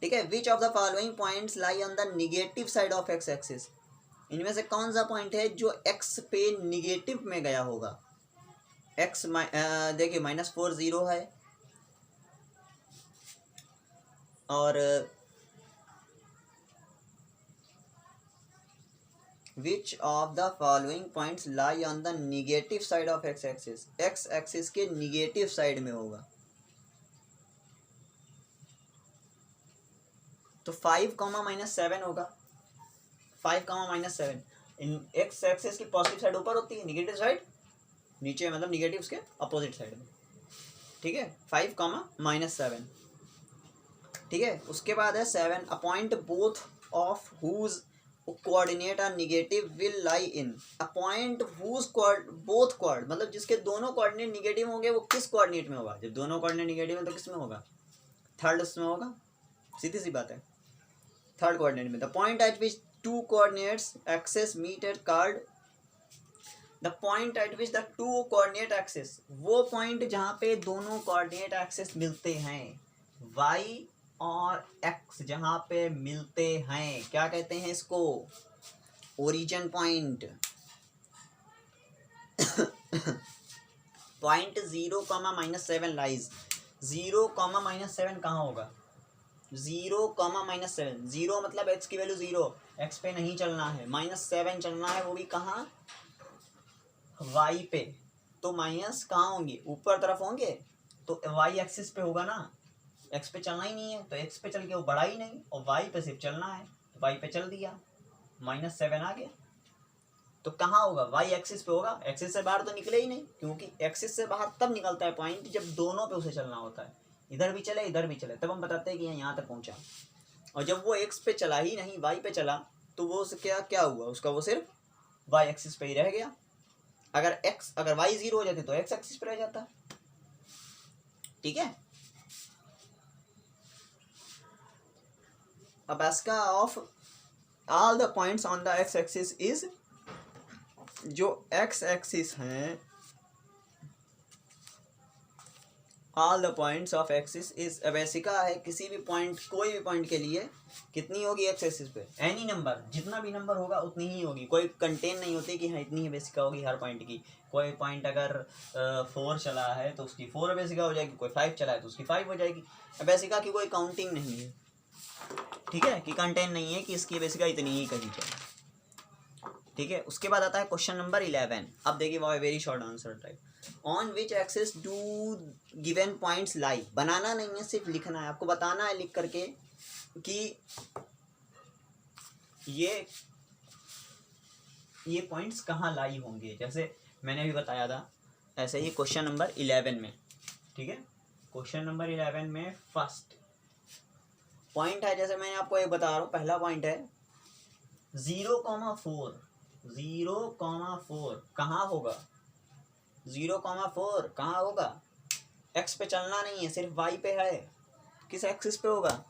ठीक है। विच of the following points lie on the negative side of x axis, इनमें से कौन सा पॉइंट है जो एक्स पे निगेटिव में गया होगा, एक्स देखिए -4 0 है, और विच of the following points lie on the negative side of x axis, x axis के निगेटिव साइड में होगा, तो 5,-7 होगा, 5,-7, इन एक्स एक्सिस की पॉजिटिव साइड ऊपर होती है, निगेटिव साइड नीचे, मतलब निगेटिव उसके अपोजिट साइड में, ठीक है, 5,-7, ठीक है। उसके बाद है 7, a point both of whose coordinate are negative will lie in, a point whose both coord, मतलब जिसके दोनों कोऑर्डिनेट नेगेटिव होंगे वो किस कोऑर्डिनेट में होगा, जब दोनों कोऑर्डिनेट नेगेटिव है तो किस में होगा, थर्ड उसमें होगा, सीधी सी बात है, थर्ड कोऑर्डिनेट में। The point at which 2 coordinates axes meet at called, the point at which the 2 coordinate axes, वो पॉइंट जहाँ पे दोनों कोऑर्डिनेट एक्सेस मिलते हैं, वाई और एक्स जहाँ पे मिलते हैं, क्या कहते हैं इसको, ओरिजिन पॉइंट। पॉइंट 0,-7 लाइज, 0,-7 कहाँ होगा, 0,-7, 0 मतलब एक्स की वैल्यू 0, एक्स पे नहीं चलना है, -7 चलना है, वो भी कहाँ, वाई पे, तो माइनस कहाँ होंगे, ऊपर तरफ होंगे, तो वाई एक्सिस पे होगा ना, एक्स पे चलना ही नहीं है, तो एक्स पे चल के वो बढ़ा ही नहीं, और वाई पे सिर्फ चलना है, तो वाई पे चल दिया, -7 आ गया, तो कहाँ होगा, वाई एक्सिस पे होगा, एक्सिस से बाहर तो निकले ही नहीं, क्योंकि एक्सिस से बाहर तब निकलता है पॉइंट जब दोनों पे उसे चलना होता है, इधर भी चले इधर भी चले, तब हम बताते हैं कि यहाँ तक पहुँचा, और जब वो एक्स पे चला ही नहीं, वाई पे चला, तो वो क्या हुआ उसका, वो सिर्फ वाई एक्सिस पे ही रह गया, अगर वाई 0 हो जाती तो एक्स एक्सिस पे रह जाता, ठीक है। Abscissa of all the points on the x axis is, जो एक्स एक्सिस हैं, all the points of axis is, abscissa है किसी भी पॉइंट, कोई भी पॉइंट के लिए कितनी होगी एक्स एक्सिस पे, एनी नंबर, जितना भी नंबर होगा उतनी ही होगी, कोई कंटेन नहीं होती कि हाँ इतनी ही अबेसिका होगी हर पॉइंट की, कोई पॉइंट अगर 4 चला है तो उसकी 4 अबेसिका हो जाएगी, कोई 5 चला है तो उसकी 5 हो जाएगी, अबेसिका की कोई काउंटिंग नहीं है, ठीक है, कि कंटेन नहीं है कि इसकी अबेसिका इतनी ही कही जाए, ठीक है। उसके बाद आता है क्वेश्चन नंबर 11, अब देखिए वो very short answer type, on which axis do given points lie, बनाना नहीं है सिर्फ लिखना है, आपको बताना है लिख करके कि ये पॉइंट्स कहाँ लाई होंगे, जैसे मैंने अभी बताया था, ऐसे ही क्वेश्चन नंबर 11 में, ठीक है, क्वेश्चन नंबर 11 में फर्स्ट पॉइंट है, जैसे मैंने आपको एक बता रहा हूँ, पहला पॉइंट है 0,4, 0,4 कहाँ होगा, 0,4 कहाँ होगा, एक्स पे चलना नहीं है, सिर्फ वाई पे है, किस एक्सिस पे होगा,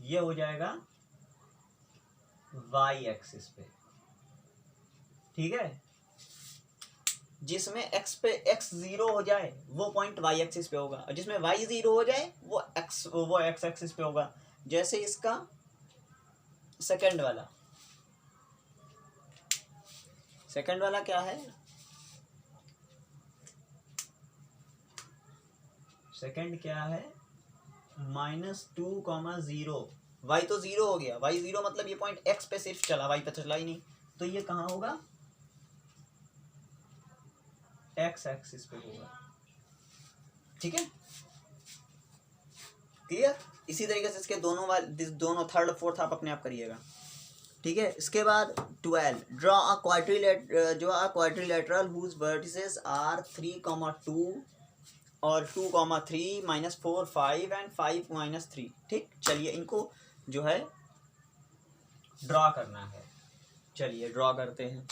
ये हो जाएगा वाई एक्सिस पे, ठीक है। जिसमें एक्स पे एक्स 0 हो जाए वो पॉइंट वाई एक्सिस पे होगा, और जिसमें वाई 0 हो जाए वो एक्स एक्सिस पे होगा, जैसे इसका सेकंड वाला क्या है, सेकंड क्या है -2,0। y तो 0 हो गया, y 0 मतलब ये पॉइंट x पे सिर्फ चला, y पे चला ही नहीं, तो ये कहाँ होगा x एक्सिस पे होगा। ठीक है, क्लियर। इसी तरीके से इसके दोनों थर्ड फोर्थ आप अपने आप करिएगा। ठीक है, इसके बाद 12 draw a quadrilateral whose vertices are 3,2 और 2,3 -4 5 एंड 5 -3। ठीक, चलिए इनको जो है ड्रॉ करना है। चलिए ड्रॉ करते हैं।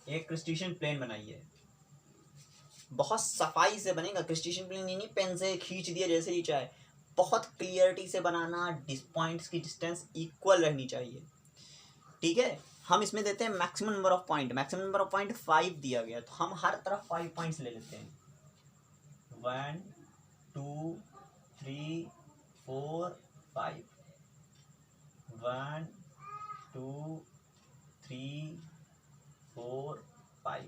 एक क्रिस्टेशियन प्लेन बनाइए, बहुत सफाई से बनेगा। क्रिस्टेशियन प्लेन नहीं पेन से खींच दिए जैसे ही चाहे, बहुत क्लियरिटी से बनाना। पॉइंट्स की डिस्टेंस इक्वल रहनी चाहिए। ठीक है, हम इसमें देते हैं maximum number of point. Maximum number of point 5 दिया गया, तो हम हर तरफ 5 पॉइंट्स ले लेते हैं। 1 2 3 4 5 1 2 3 4 5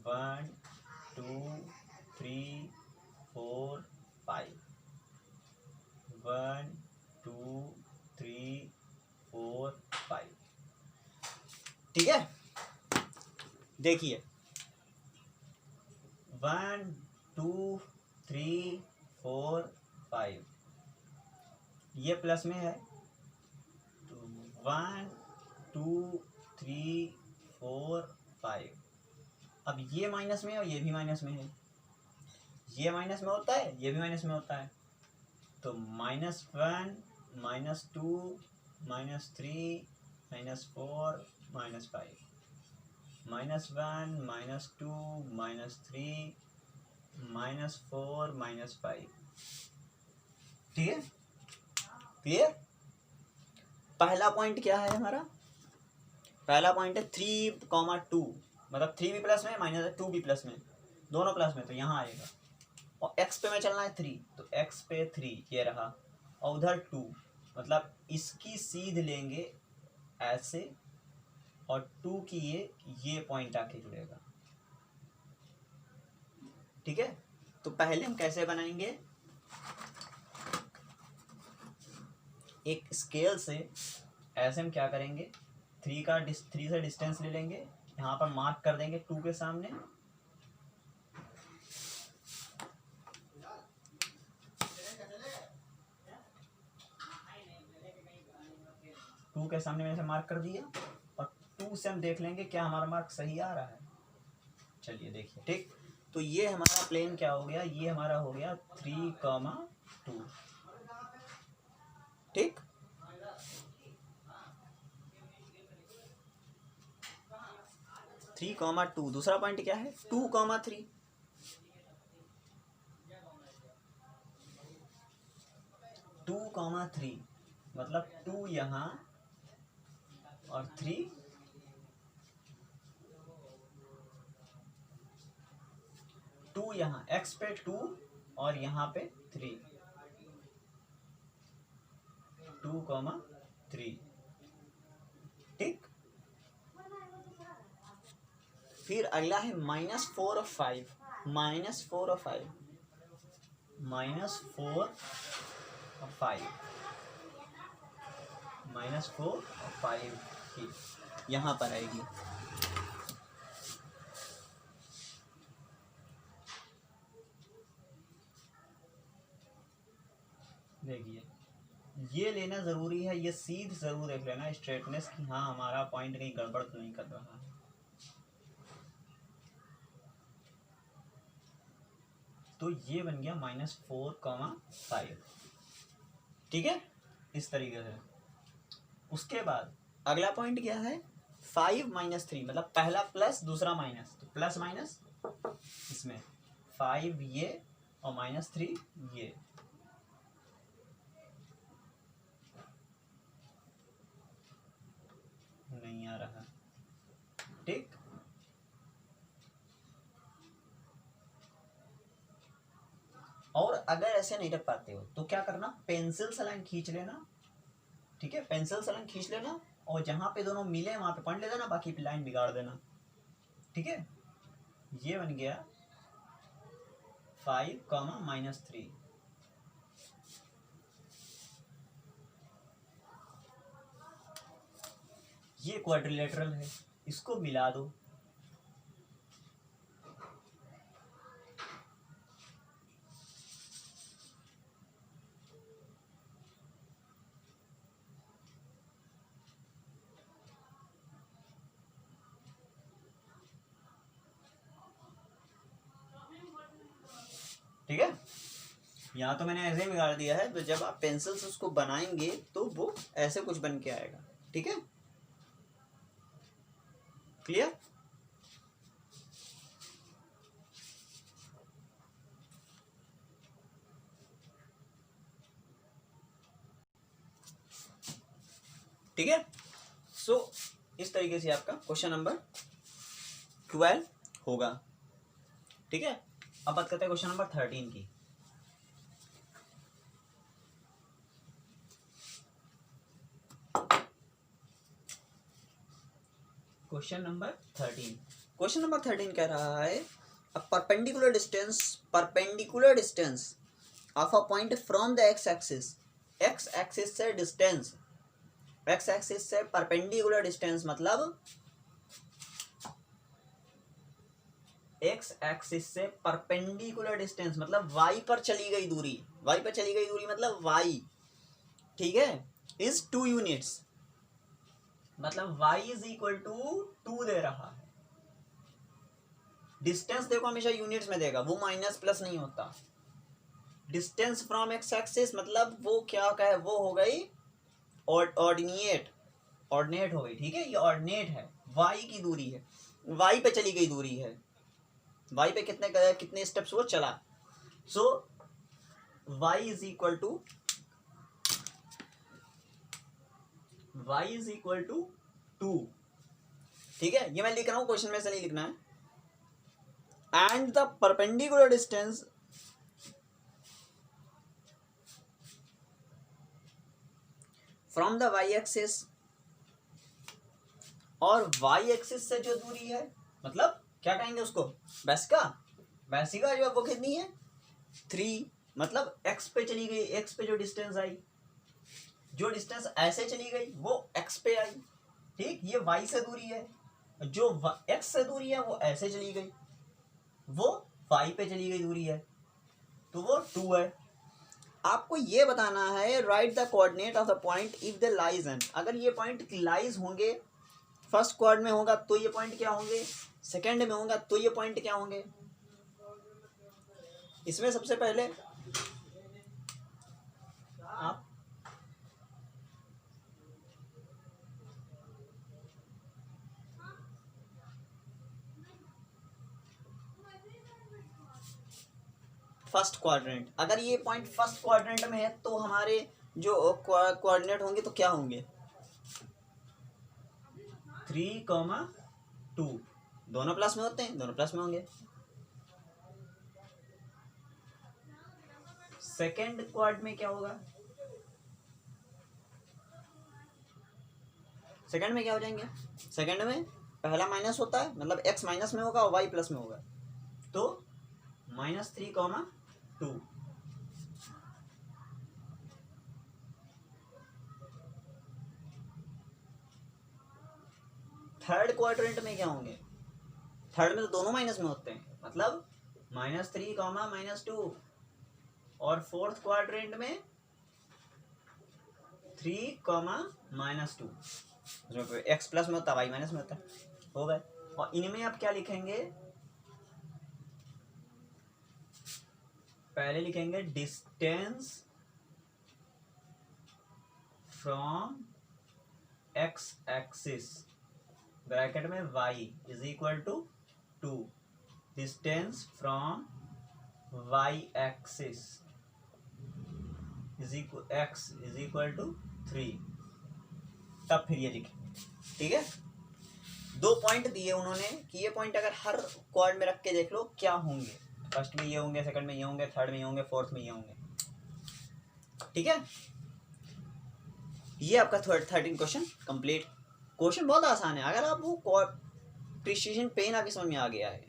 1 2 3 4 5 1 2 3 4 5। ठीक है, देखिए 1 2 3 4 5 ये प्लस में है, तो 1 2 3 4 5। अब ये माइनस में है और ये भी माइनस में है, ये माइनस में होता है, ये भी माइनस में होता है, तो -1 -2 -3 -4 -5 -1 -2 -3 -4 -5। ठीक है, क्लियर। पहला पॉइंट क्या है हमारा, पहला पॉइंट है 3,2, मतलब 3 भी प्लस में -2 भी प्लस में, दोनों प्लस में, तो यहाँ आएगा। और x पे में चलना है 3, तो x पे 3 ये रहा, और उधर 2, मतलब इसकी सीध लेंगे ऐसे, और 2 की ये पॉइंट आके जुड़ेगा। ठीक है, तो पहले हम कैसे बनाएंगे, एक स्केल से ऐसे हम क्या करेंगे, 3 से डिस्टेंस ले लेंगे, यहाँ पर मार्क कर देंगे 2 के सामने, टू के सामने मैंने से मार्क कर दिया, और 2 से हम देख लेंगे क्या हमारा मार्क सही आ रहा है। चलिए देखिए, ठीक, तो ये हमारा प्लेन क्या हो गया, ये हमारा हो गया 3,2। ठीक, थ्री कॉमा टू। दूसरा पॉइंट क्या है 2,3। 2,3 मतलब 2 यहाँ और 3, 2 यहाँ, x पे 2 और यहाँ पे 3, 2,3। ठीक, फिर अगला है -4 और 5, -4 और 5, -4 और 5, -4 और 5 की यहाँ पर आएगी। देखिए ये लेना ज़रूरी है, ये सीध ज़रूर देख लेना, स्ट्रेटनेस की, हाँ हमारा पॉइंट कहीं गड़बड़ तो नहीं कर रहा है। तो ये बन गया -4,5। ठीक है, इस तरीके से। उसके बाद अगला पॉइंट क्या है 5 -3, मतलब पहला प्लस दूसरा माइनस, तो प्लस माइनस इसमें 5 ये और -3 ये। नहीं आ रहा। ठीक, और अगर ऐसे नहीं रख पाते हो तो क्या करना, पेंसिल से लाइन खींच लेना। ठीक है, पेंसिल से लाइन खींच लेना, और जहां पे दोनों मिले वहां पे पॉइंट ले देना, बाकी लाइन बिगाड़ देना। ठीक है, ये बन गया 5, -3। ये क्वाड्रिलेटरल है, इसको मिला दो। ठीक है, यहाँ तो मैंने ऐसे ही बिगाड़ दिया है, तो जब आप पेंसिल से उसको बनाएंगे तो वो ऐसे कुछ बन के आएगा। ठीक है, क्लियर? ठीक है, सो इस तरीके से आपका क्वेश्चन नंबर 12 होगा। ठीक है, अब बात करते हैं क्वेश्चन नंबर 13 की। क्वेश्चन नंबर 13 कह रहा है a perpendicular distance of a point from the x axis से डिस्टेंस, x axis से परपेंडिकुलर डिस्टेंस मतलब x axis से परपेंडिकुलर डिस्टेंस मतलब y पर चली गई दूरी, मतलब y। ठीक है, इज 2 यूनिट्स, मतलब y इज इक्वल टू 2 दे रहा है। डिस्टेंस देखो हमेशा यूनिट्स में देगा, वो माइनस प्लस नहीं होता। डिस्टेंस फ्रॉम एक्स एक्सिस मतलब वो क्या है, वो हो गई ऑर्डिनेट हो गई। ठीक है, ये ऑर्डिनेट है, y की दूरी है, y पे चली गई दूरी है, y पे कितने स्टेप्स वो चला। सो y इज इक्वल टू 2। ठीक है, ये मैं लिख रहा हूं, क्वेश्चन में से नहीं लिखना है। And the perpendicular distance from the y axis, और y एक्सिस से जो दूरी है मतलब क्या कहेंगे उसको, वैसिका जो वो कितनी है 3, मतलब x पे चली गई, x पे जो डिस्टेंस आई, जो डिस्टेंस ऐसे चली गई वो x पे आई। ठीक, ये y से दूरी है, जो x से दूरी है वो ऐसे चली गई, वो y पे चली गई दूरी है, तो वो 2 है। आपको ये बताना है right the coordinate of the point if the lies and, अगर ये पॉइंट लाइज होंगे, फर्स्ट क्वाड में होगा तो ये पॉइंट क्या होंगे, सेकंड में होगा तो ये पॉइंट क्या होंगे। इसमें सबसे पहले आप फर्स्ट क्वाड्रेंट, अगर ये पॉइंट फर्स्ट क्वाड्रेंट में है तो हमारे जो कोऑर्डिनेट होंगे तो क्या होंगे 3, 2, दोनों प्लस में होते हैं, दोनों प्लस में होंगे। सेकेंड क्वाड में क्या होगा, सेकंड में क्या हो जाएंगे, सेकंड में पहला माइनस होता है, मतलब x माइनस में होगा और y प्लस में होगा, तो -3, 2। थर्ड क्वाड्रेंट में क्या होंगे, थर्ड में तो दोनों माइनस में होते हैं, मतलब -3, -2, और फोर्थ क्वाड्रेंट में 3, -2, उसमें x प्लस में होता है y माइनस में होता है, हो गए। और इनमें आप क्या लिखेंगे, पहले लिखेंगे distance from x axis bracket में y is equal to 2, distance from y axis x is equal to 3, तब फिर ये लिखेंगे। ठीक है, 2 पॉइंट दिए उन्होंने कि ये पॉइंट अगर हर क्वाड में रख के देख लो क्या होंगे, फर्स्ट में ये होंगे, सेकंड में ये होंगे, थर्ड में ये होंगे, फोर्थ में ये होंगे। ठीक है, ये आपका 13 क्वेश्चन कंप्लीट। क्वेश्चन बहुत आसान है, अगर आप वो प्रिसीजन पेन आपके समझ में आ गया है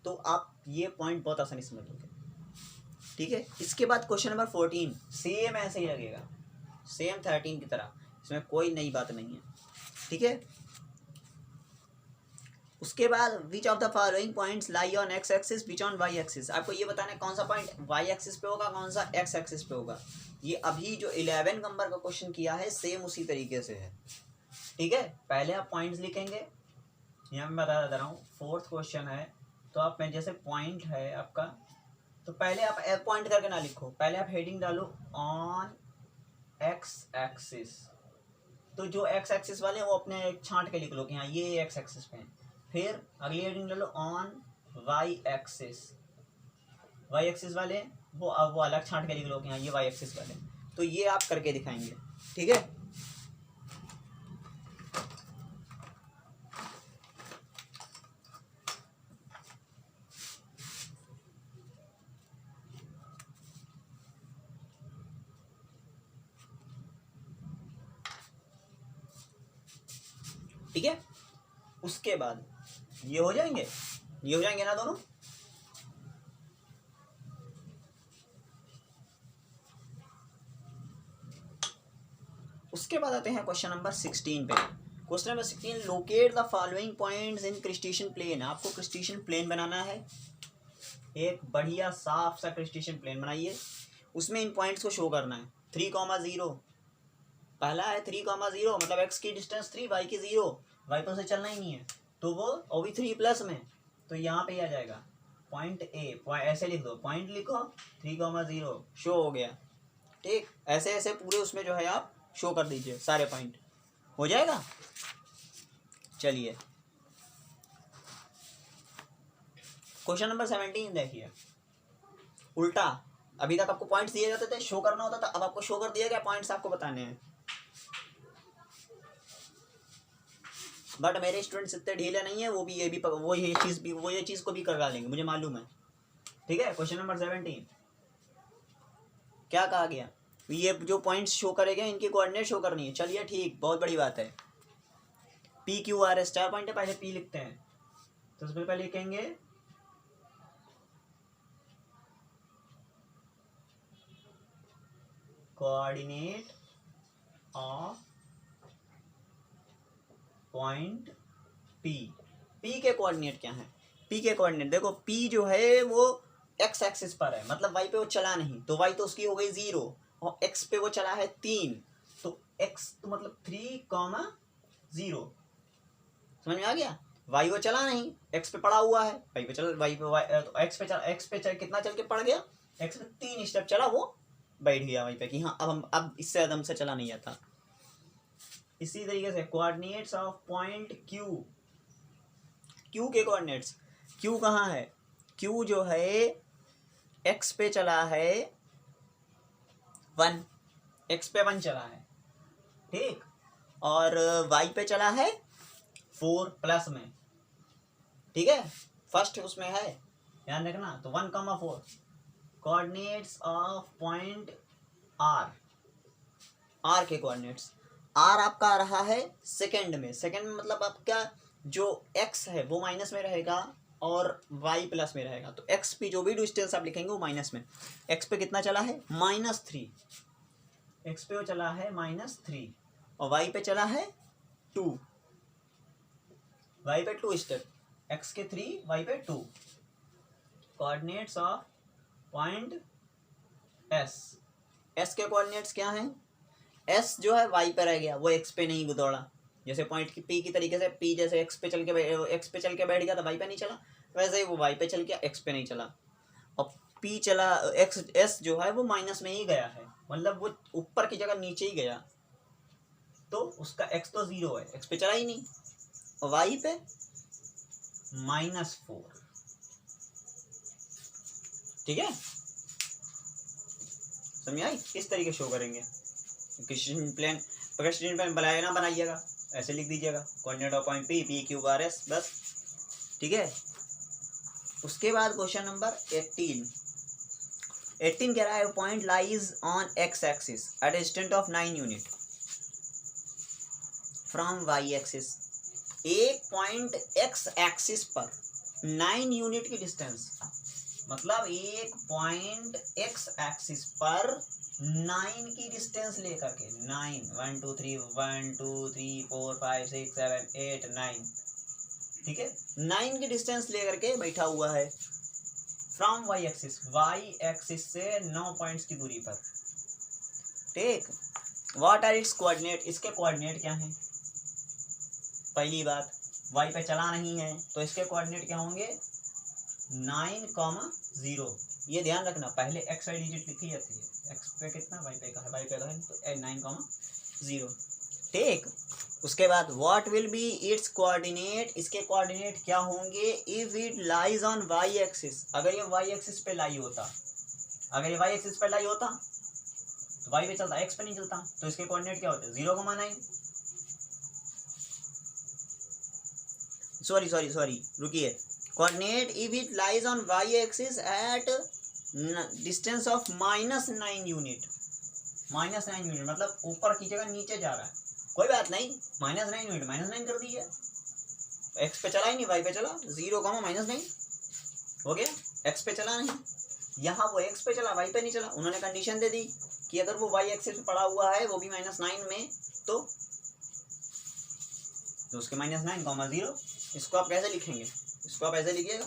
तो आप ये पॉइंट बहुत आसानी से समझ लोगे। ठीक है, इसके बाद क्वेश्चन नंबर 14 सेम ऐसे ही लगेगा, सेम 13 की तरह, इसमें कोई नई बात नहीं है। ठीक है, उसके बाद which of the following points lie on x axis which on y axis. आपको ये बताना है कौन सा पॉइंट वाई एक्सिस पे होगा, कौन सा एक्स एक्सिस पे होगा। ये अभी जो 11 नंबर का क्वेश्चन किया है सेम उसी तरीके से है। ठीक है, पहले आप पॉइंट्स लिखेंगे, यहाँ मैं बता रहा हूँ 4th क्वेश्चन है, तो आप में जैसे पॉइंट है आपका, तो पहले आप पॉइंट करके ना लिखो, पहले आप हेडिंग डालो ऑन एक्स एक्सिस। तो जो एक्स एक्सिस वाले वो अपने छांट के लिख लो कि हाँ ये एक्स एक्सिस पे हैं। फिर अगली हेडिंग डालो on y axis, y axis वाले वो अलग छांट के लिख लो कि हाँ ये वाई एक्सिस वाले। तो ये आप करके दिखाएंगे। ठीक है, ठीक है, उसके बाद ये हो जाएंगे, ये हो जाएंगे ना दोनों। उसके बाद आते हैं क्वेश्चन नंबर 16 पे। Question number 16, locate the following points in Cartesian plane. आपको क्रिस्टेशियन प्लेन बनाना है, एक बढ़िया साफ सा क्रिस्टेशियन प्लेन बनाइए, उसमें इन पॉइंट्स को शो करना है। 3,0 पहला है 3,0 मतलब एक्स की डिस्टेंस 3, वाई की 0, वाई तो उसे चलना ही नहीं है, तो वो भी 3 प्लस में, तो यहाँ पे आ जाएगा पॉइंट ए, ऐसे लिख दो, पॉइंट लिखो 3,0 शो हो गया। ठीक, ऐसे ऐसे पूरे उसमें जो है आप शो कर दीजिए, सारे पॉइंट हो जाएगा। चलिए क्वेश्चन नंबर 17 देखिए, उल्टा, अभी तक आपको पॉइंट्स दिए जाते थे, शो करना होता था, अब आपको शो कर दिया गया, पॉइंट्स आपको बताने हैं। बट मेरे स्टूडेंट्स इतने ढीले नहीं है, वो ये चीज़ को भी करवा लेंगे, मुझे मालूम है। ठीक है, क्वेश्चन नंबर 17 क्या कहा गया, ये जो पॉइंट्स शो करेंगे इनकी कोऑर्डिनेट शो करनी है। चलिए ठीक, बहुत बड़ी बात है। P Q R S 4 point है, पहले पी लिखते हैं, तो उसमें पहले लिखेंगे coordinate of point P. P के कोऑर्डिनेट क्या है, पी के कोऑर्डिनेट देखो, पी जो है वो एक्स एक्सिस पर है, मतलब वाई पे वो चला नहीं, तो वाई तो उसकी हो गई 0, और एक्स पे वो चला है 3, तो एक्स तो मतलब 3,0, समझ में आ गया। वाई वो चला नहीं, एक्स पे पड़ा हुआ है, वाई पे तो एक्स पे कितना चल के पड़ गया, एक्स पे 3 स्टेप चला, वो बैठ गया वहीं पे कि हाँ अब इससे एकदम से चला नहीं आता। इसी तरीके से coordinates of point Q, Q के कोऑर्डिनेट्स, क्यू कहाँ है, क्यू जो है एक्स पे चला है 1, एक्स पे 1 चला है, ठीक, और वाई पे चला है 4 प्लस में। ठीक है, फर्स्ट उसमें है, ध्यान रखना। तो 1,4 coordinates of point R, R के कोऑर्डिनेट्स, आर आपका आ रहा है सेकंड में, सेकंड में मतलब आपका जो एक्स है वो माइनस में रहेगा और वाई प्लस में रहेगा, तो एक्स पे जो भी डिस्टेंस आप लिखेंगे वो माइनस में। एक्स पे कितना चला है -3, एक्स पे वो चला है -3, और वाई पे चला है 2, वाई पे 2 स्टेप, एक्स के 3, वाई पे 2। Coordinates of point S, S के कोऑर्डिनेट्स क्या हैं, एस जो है वाई पे रह गया, वो एक्स पे नहीं दौड़ा, जैसे पॉइंट की पी की तरीके से, पी जैसे एक्स पे चल के बैठ गया तो वाई पे नहीं चला, वैसे ही वो वाई पे चल गया, एक्स पे नहीं चला। और पी चला, एक्स एस जो है वो माइनस में ही गया है, मतलब वो ऊपर की जगह नीचे ही गया, तो उसका एक्स तो 0 है, एक्स पे चला ही नहीं, और वाई पे -4। ठीक है, समझ आई, इस तरीके शो करेंगे। क्रिस्टेशियन प्लेन बनाए ना बनाइएगा, ऐसे लिख दीजिएगा coordinate of point P, P Q R S, बस। ठीक है, उसके बाद क्वेश्चन नंबर 18 कह रहा है point lies on x axis at a distance of 9 unit from y axis. एक पॉइंट एक्स एक्सिस पर 9 यूनिट की डिस्टेंस, मतलब एक पॉइंट एक्स एक्सिस पर 9 की डिस्टेंस लेकर के, 9 1 2 3 1 2 3 4 5 6 7 8 9, ठीक है, 9 की डिस्टेंस लेकर के बैठा हुआ है फ्रॉम वाई एक्सिस से 9 पॉइंट्स की दूरी पर, ठीक। व्हाट आर इट्स कोऑर्डिनेट, इसके कोऑर्डिनेट क्या हैं? पहली बात, वाई पे चला नहीं है तो इसके कोऑर्डिनेट क्या होंगे? 9,0। ये ध्यान रखना, पहले एक्स वाई डिजिट लिखी जाती है, एक्स पे कितना, वाई पे का है, वाई पे का है तो 9,0, ठीक। उसके बाद what will be its coordinate, इसके कोऑर्डिनेट क्या होंगे? If it lies on y axis, अगर ये वाई एक्सिस पे लाई होता, अगर ये वाई एक्सिस पे लाई होता तो वाई पे चलता, एक्स पे नहीं चलता, तो इसके कोऑर्डिनेट क्या होते? 0,9। सॉरी रुकिए, coordinate if it lies on y axis at distance of -9 unit, -9 unit मतलब ऊपर की जगह नीचे जा रहा है, कोई बात नहीं, -9 यूनिट -9 कर दीजिए, एक्स पे चला ही नहीं, वाई पे चला, 0,-9 हो गया, एक्स पे चला नहीं, यहाँ वो एक्स पे चला, वाई पे नहीं चला, उन्होंने कंडीशन दे दी कि अगर वो वाई एक्सिस पे पड़ा हुआ है वो भी -9 में, तो उसके -9,0। इसको आप कैसे लिखेंगे? इसको आप ऐसे लिखिएगा,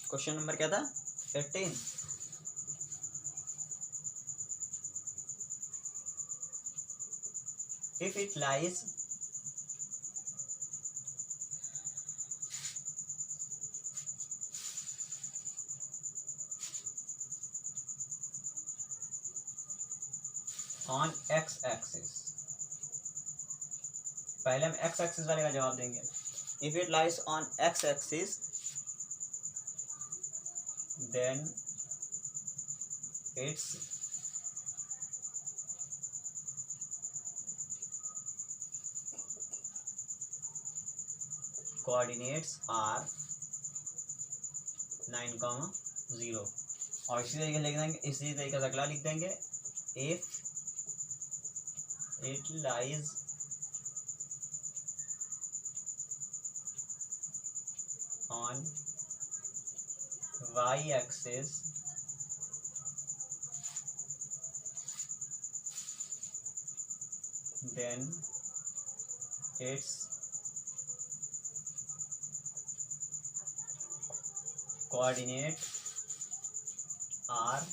क्वेश्चन नंबर क्या था? 18। If it lies on x axis, पहले हम एक्स एक्सिस वाले का जवाब देंगे। If it lies on x axis then its coordinates are 9,0, और इसी तरीके लिख देंगे, इसी तरीके से अगला लिख देंगे, if it lies on y axis then its coordinate are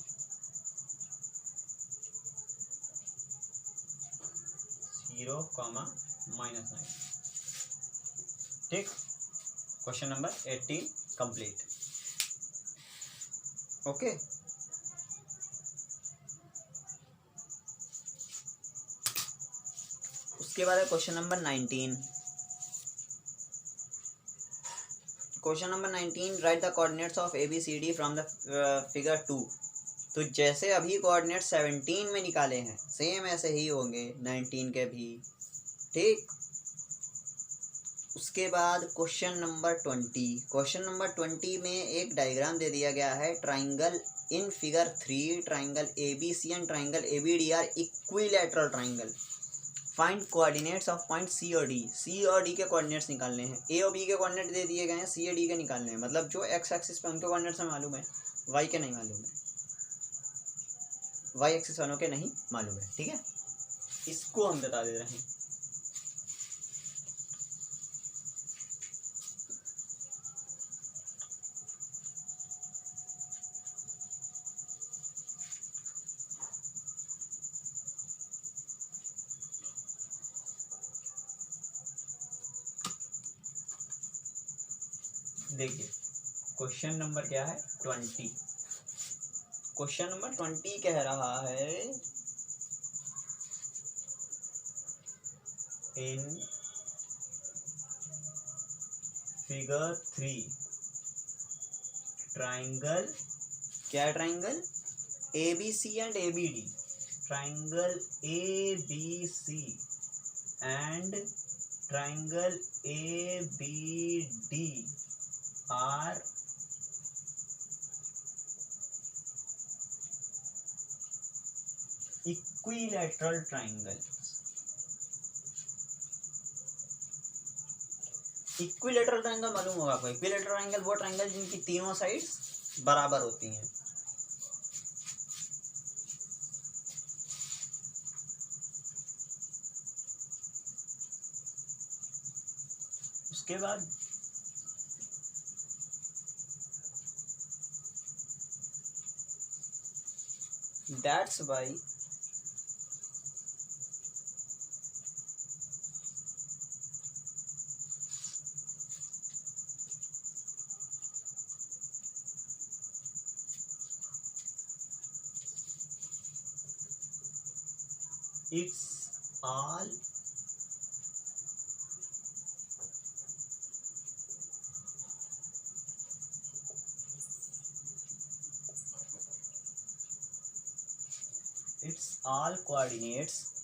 0,-9, ठीक। Question number 18 complete, okay. उसके बाद है question number 19। Question number 19, right the coordinates of ABCD from the figure 2। तो जैसे अभी कोऑर्डिनेट 17 में निकाले हैं, सेम ऐसे ही होंगे 19 के भी, ठीक। उसके बाद क्वेश्चन नंबर 20। क्वेश्चन नंबर 20 में एक डायग्राम दे दिया गया है, triangle in figure 3, triangle ABC and triangle ABD are equilateral triangle, find coordinates of point C और D। C और D के कोऑर्डिनेट्स निकालने हैं, A और B के कोऑर्डिनेट दे दिए गए हैं, C और D के निकालने हैं, मतलब जो एक्स एक्सिस पे उनके कोऑर्डिनेट्स हमें मालूम है, वाई के नहीं मालूम है, वाई एक्सिस वालों के नहीं मालूम है, ठीक है, इसको हम बता दे रहे हैं। देखिए क्वेश्चन नंबर क्या है? 20। क्वेश्चन नंबर 20 कह रहा है, इन फिगर 3 ट्राइंगल, क्या है triangle? ABC and ABD, triangle ABC and triangle ABD are equilateral triangle. Equilateral triangle मालूम होगा आपको। इक्विलेटरल ट्रायंगल वो ट्रायंगल जिनकी तीनों साइड्स बराबर होती हैं। उसके बाद that's why it's all coordinates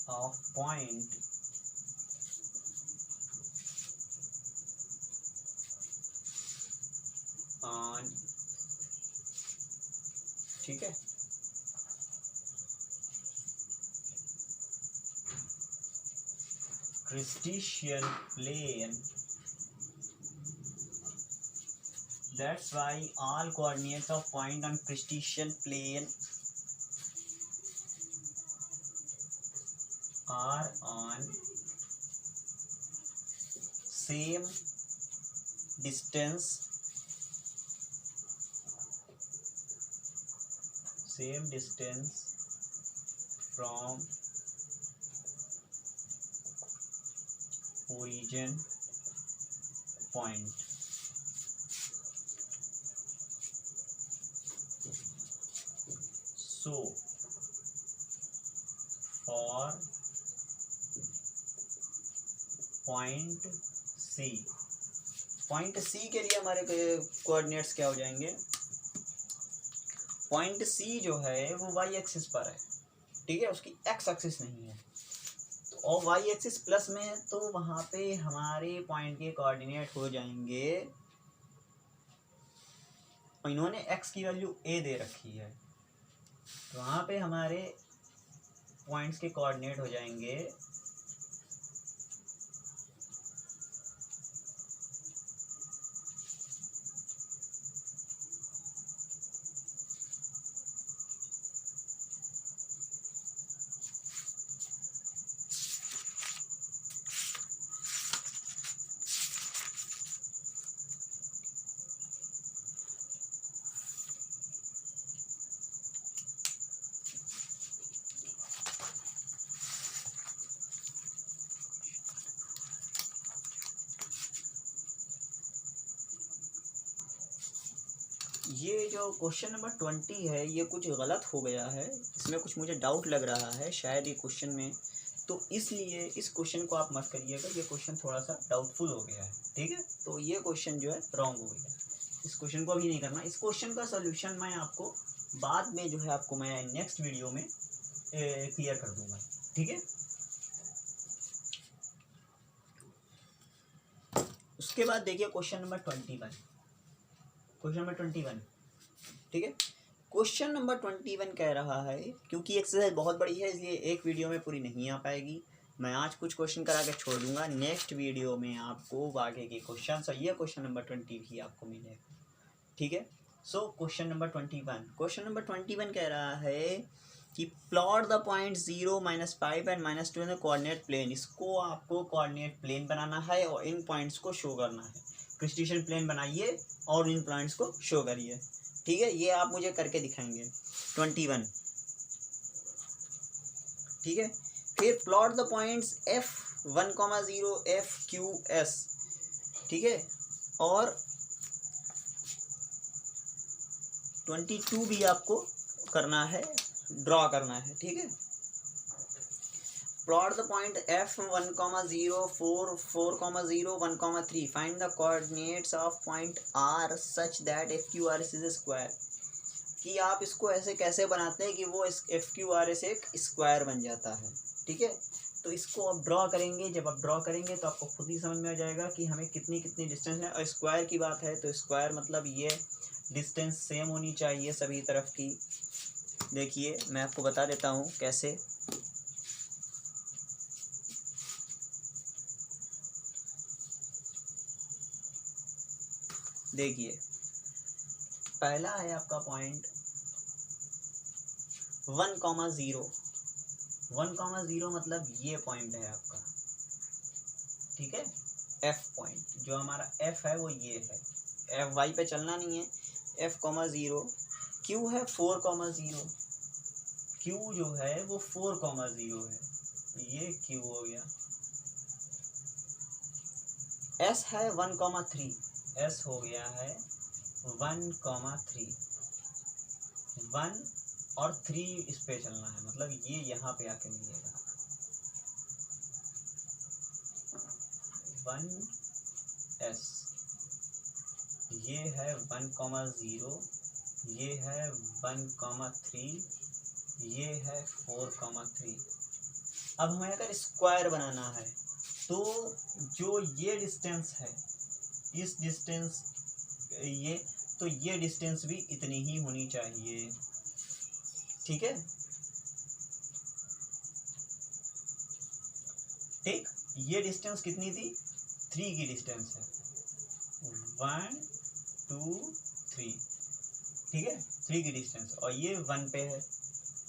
of point on, ठीक है, Cartesian plane. That's why all coordinates of point on Cartesian plane are on same distance from origin point. So for point C के लिए हमारे कोऑर्डिनेट्स क्या हो जाएंगे। Point सी जो है वो वाई एक्सिस पर है, ठीक है, उसकी एक्स एक्सिस नहीं है, और वाई एक्सिस प्लस में है, तो वहाँ पे हमारे पॉइंट के कोऑर्डिनेट हो जाएंगे, इन्होंने एक्स की वैल्यू ए दे रखी है, तो वहाँ पे हमारे पॉइंट्स के कोऑर्डिनेट हो जाएंगे ये जो क्वेश्चन नंबर 20 है ये कुछ गलत हो गया है, इसमें कुछ मुझे डाउट लग रहा है शायद ये क्वेश्चन में, तो इसलिए इस क्वेश्चन को आप मत करिएगा, ये क्वेश्चन थोड़ा सा डाउटफुल हो गया है, ठीक है, तो ये क्वेश्चन जो है रॉन्ग हो गया, इस क्वेश्चन को अभी नहीं करना। इस क्वेश्चन का सोल्यूशन मैं आपको बाद में जो है आपको मैं नेक्स्ट वीडियो में क्लियर कर दूंगा, ठीक है। उसके बाद देखिए क्वेश्चन नंबर 21, ठीक है। क्वेश्चन नंबर 21 कह रहा है, क्योंकि एक्सरसाइज बहुत बड़ी है इसलिए एक वीडियो में पूरी नहीं आ पाएगी, मैं आज कुछ क्वेश्चन करा के छोड़ दूंगा, नेक्स्ट वीडियो में आपको आगे के क्वेश्चन और ये क्वेश्चन नंबर 20 भी आपको मिलेगा, ठीक है। सो क्वेश्चन नंबर 21 कह रहा है कि plot the point 0, -5 and -2 in the coordinate plane. इसको आपको कोऑर्डिनेट प्लेन बनाना है और इन पॉइंट्स को शो करना है। कार्टेशियन प्लेन बनाइए और इन पॉइंट्स को शो करिए, ठीक है, ये आप मुझे करके दिखाएंगे। 21, ठीक है। फिर plot the points F1,0 FQS, ठीक है, और 22 भी आपको करना है, ड्रॉ करना है, ठीक है। Plot the point F1,0 4,0 1,3 find the coordinates of point R such that FQRS is square. कि आप इसको ऐसे कैसे बनाते हैं कि वो FQRS एक स्क्वायर बन जाता है, ठीक है। तो इसको आप ड्रॉ करेंगे, जब आप ड्रॉ करेंगे तो आपको खुद ही समझ में आ जाएगा कि हमें कितनी डिस्टेंस है। और स्क्वायर की बात है तो स्क्वायर मतलब ये डिस्टेंस सेम होनी चाहिए सभी तरफ की। देखिए मैं आपको बता देता हूँ कैसे। देखिए पहला है आपका पॉइंट 1,0। 1,0 मतलब ये पॉइंट है आपका, ठीक है। एफ पॉइंट जो हमारा एफ है वो ये है, एफ वाई पे चलना नहीं है, F,0। क्यू है 4,0, क्यू जो है वो 4,0 है, ये क्यू हो गया। एस है 1,3, एस हो गया है 1,3, 1 और 3 इस पे चलना है, मतलब ये यहाँ पे आके मिलेगा 1S, ये है 1,0, ये है 1,3, ये है 4,3। अब हमें अगर स्क्वायर बनाना है तो जो ये डिस्टेंस है, इस डिस्टेंस ये, तो ये डिस्टेंस भी इतनी ही होनी चाहिए, ठीक है। ठीक, ये डिस्टेंस कितनी थी, 3 की डिस्टेंस है, 1 2 3, ठीक है, 3 की डिस्टेंस, और ये 1 पे है,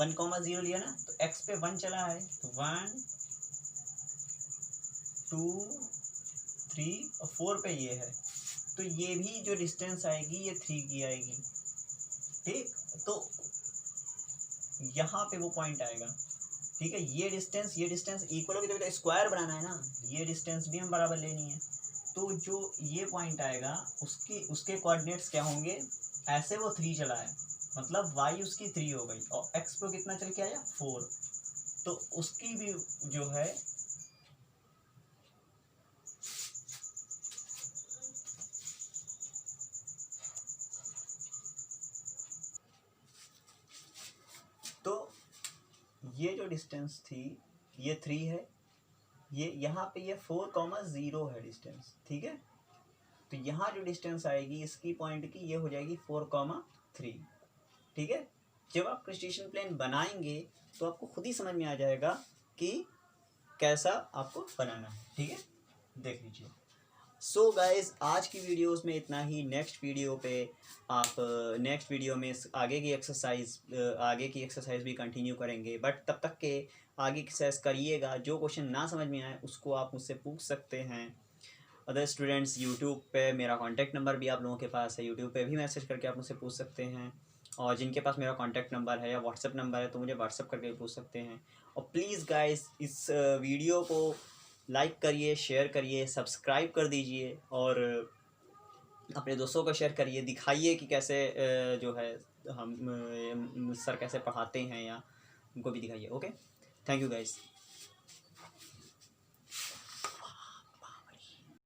1,0 लिया ना, तो x पे 1 चला है, तो 1 2 3 और 4 पे ये है, तो ये भी जो डिस्टेंस आएगी ये 3 की आएगी, ठीक। तो यहाँ पे वो पॉइंट आएगा, ठीक है। ये डिस्टेंस इक्वल होगी, तो स्क्वायर बनाना है ना, ये डिस्टेंस भी हम बराबर लेनी है, तो जो ये पॉइंट आएगा उसके कोऑर्डिनेट्स क्या होंगे, ऐसे वो 3 चला है, मतलब y उसकी 3 हो गई, और x पे कितना चल के आया 4, तो उसकी भी जो है तो ये जो डिस्टेंस थी ये 3 है, ये यहाँ पे ये 4,0 है डिस्टेंस, ठीक है। तो यहाँ जो डिस्टेंस आएगी इसकी पॉइंट की, ये हो जाएगी 4,3, ठीक है। जब आप कार्टेशियन प्लेन बनाएंगे तो आपको खुद ही समझ में आ जाएगा कि कैसा आपको बनाना है, ठीक है, देख लीजिए। सो गाइज आज की वीडियोस में इतना ही। नेक्स्ट वीडियो में आगे की एक्सरसाइज भी कंटिन्यू करेंगे, बट तब तक के आगे एक्सरसाइज करिएगा। जो क्वेश्चन ना समझ में आए उसको आप मुझसे पूछ सकते हैं। अदर स्टूडेंट्स यूट्यूब पे मेरा कॉन्टैक्ट नंबर भी आप लोगों के पास है, यूट्यूब पे भी मैसेज करके आप मुझसे पूछ सकते हैं, और जिनके पास मेरा कॉन्टैक्ट नंबर है या व्हाट्सएप नंबर है तो मुझे व्हाट्सएप करके भी पूछ सकते हैं। और प्लीज़ गाइस इस वीडियो को लाइक करिए, शेयर करिए, सब्सक्राइब कर दीजिए, और अपने दोस्तों को शेयर करिए, दिखाइए कि कैसे जो है हम सर कैसे पढ़ाते हैं, या उनको भी दिखाइए। Okay, thank you guys.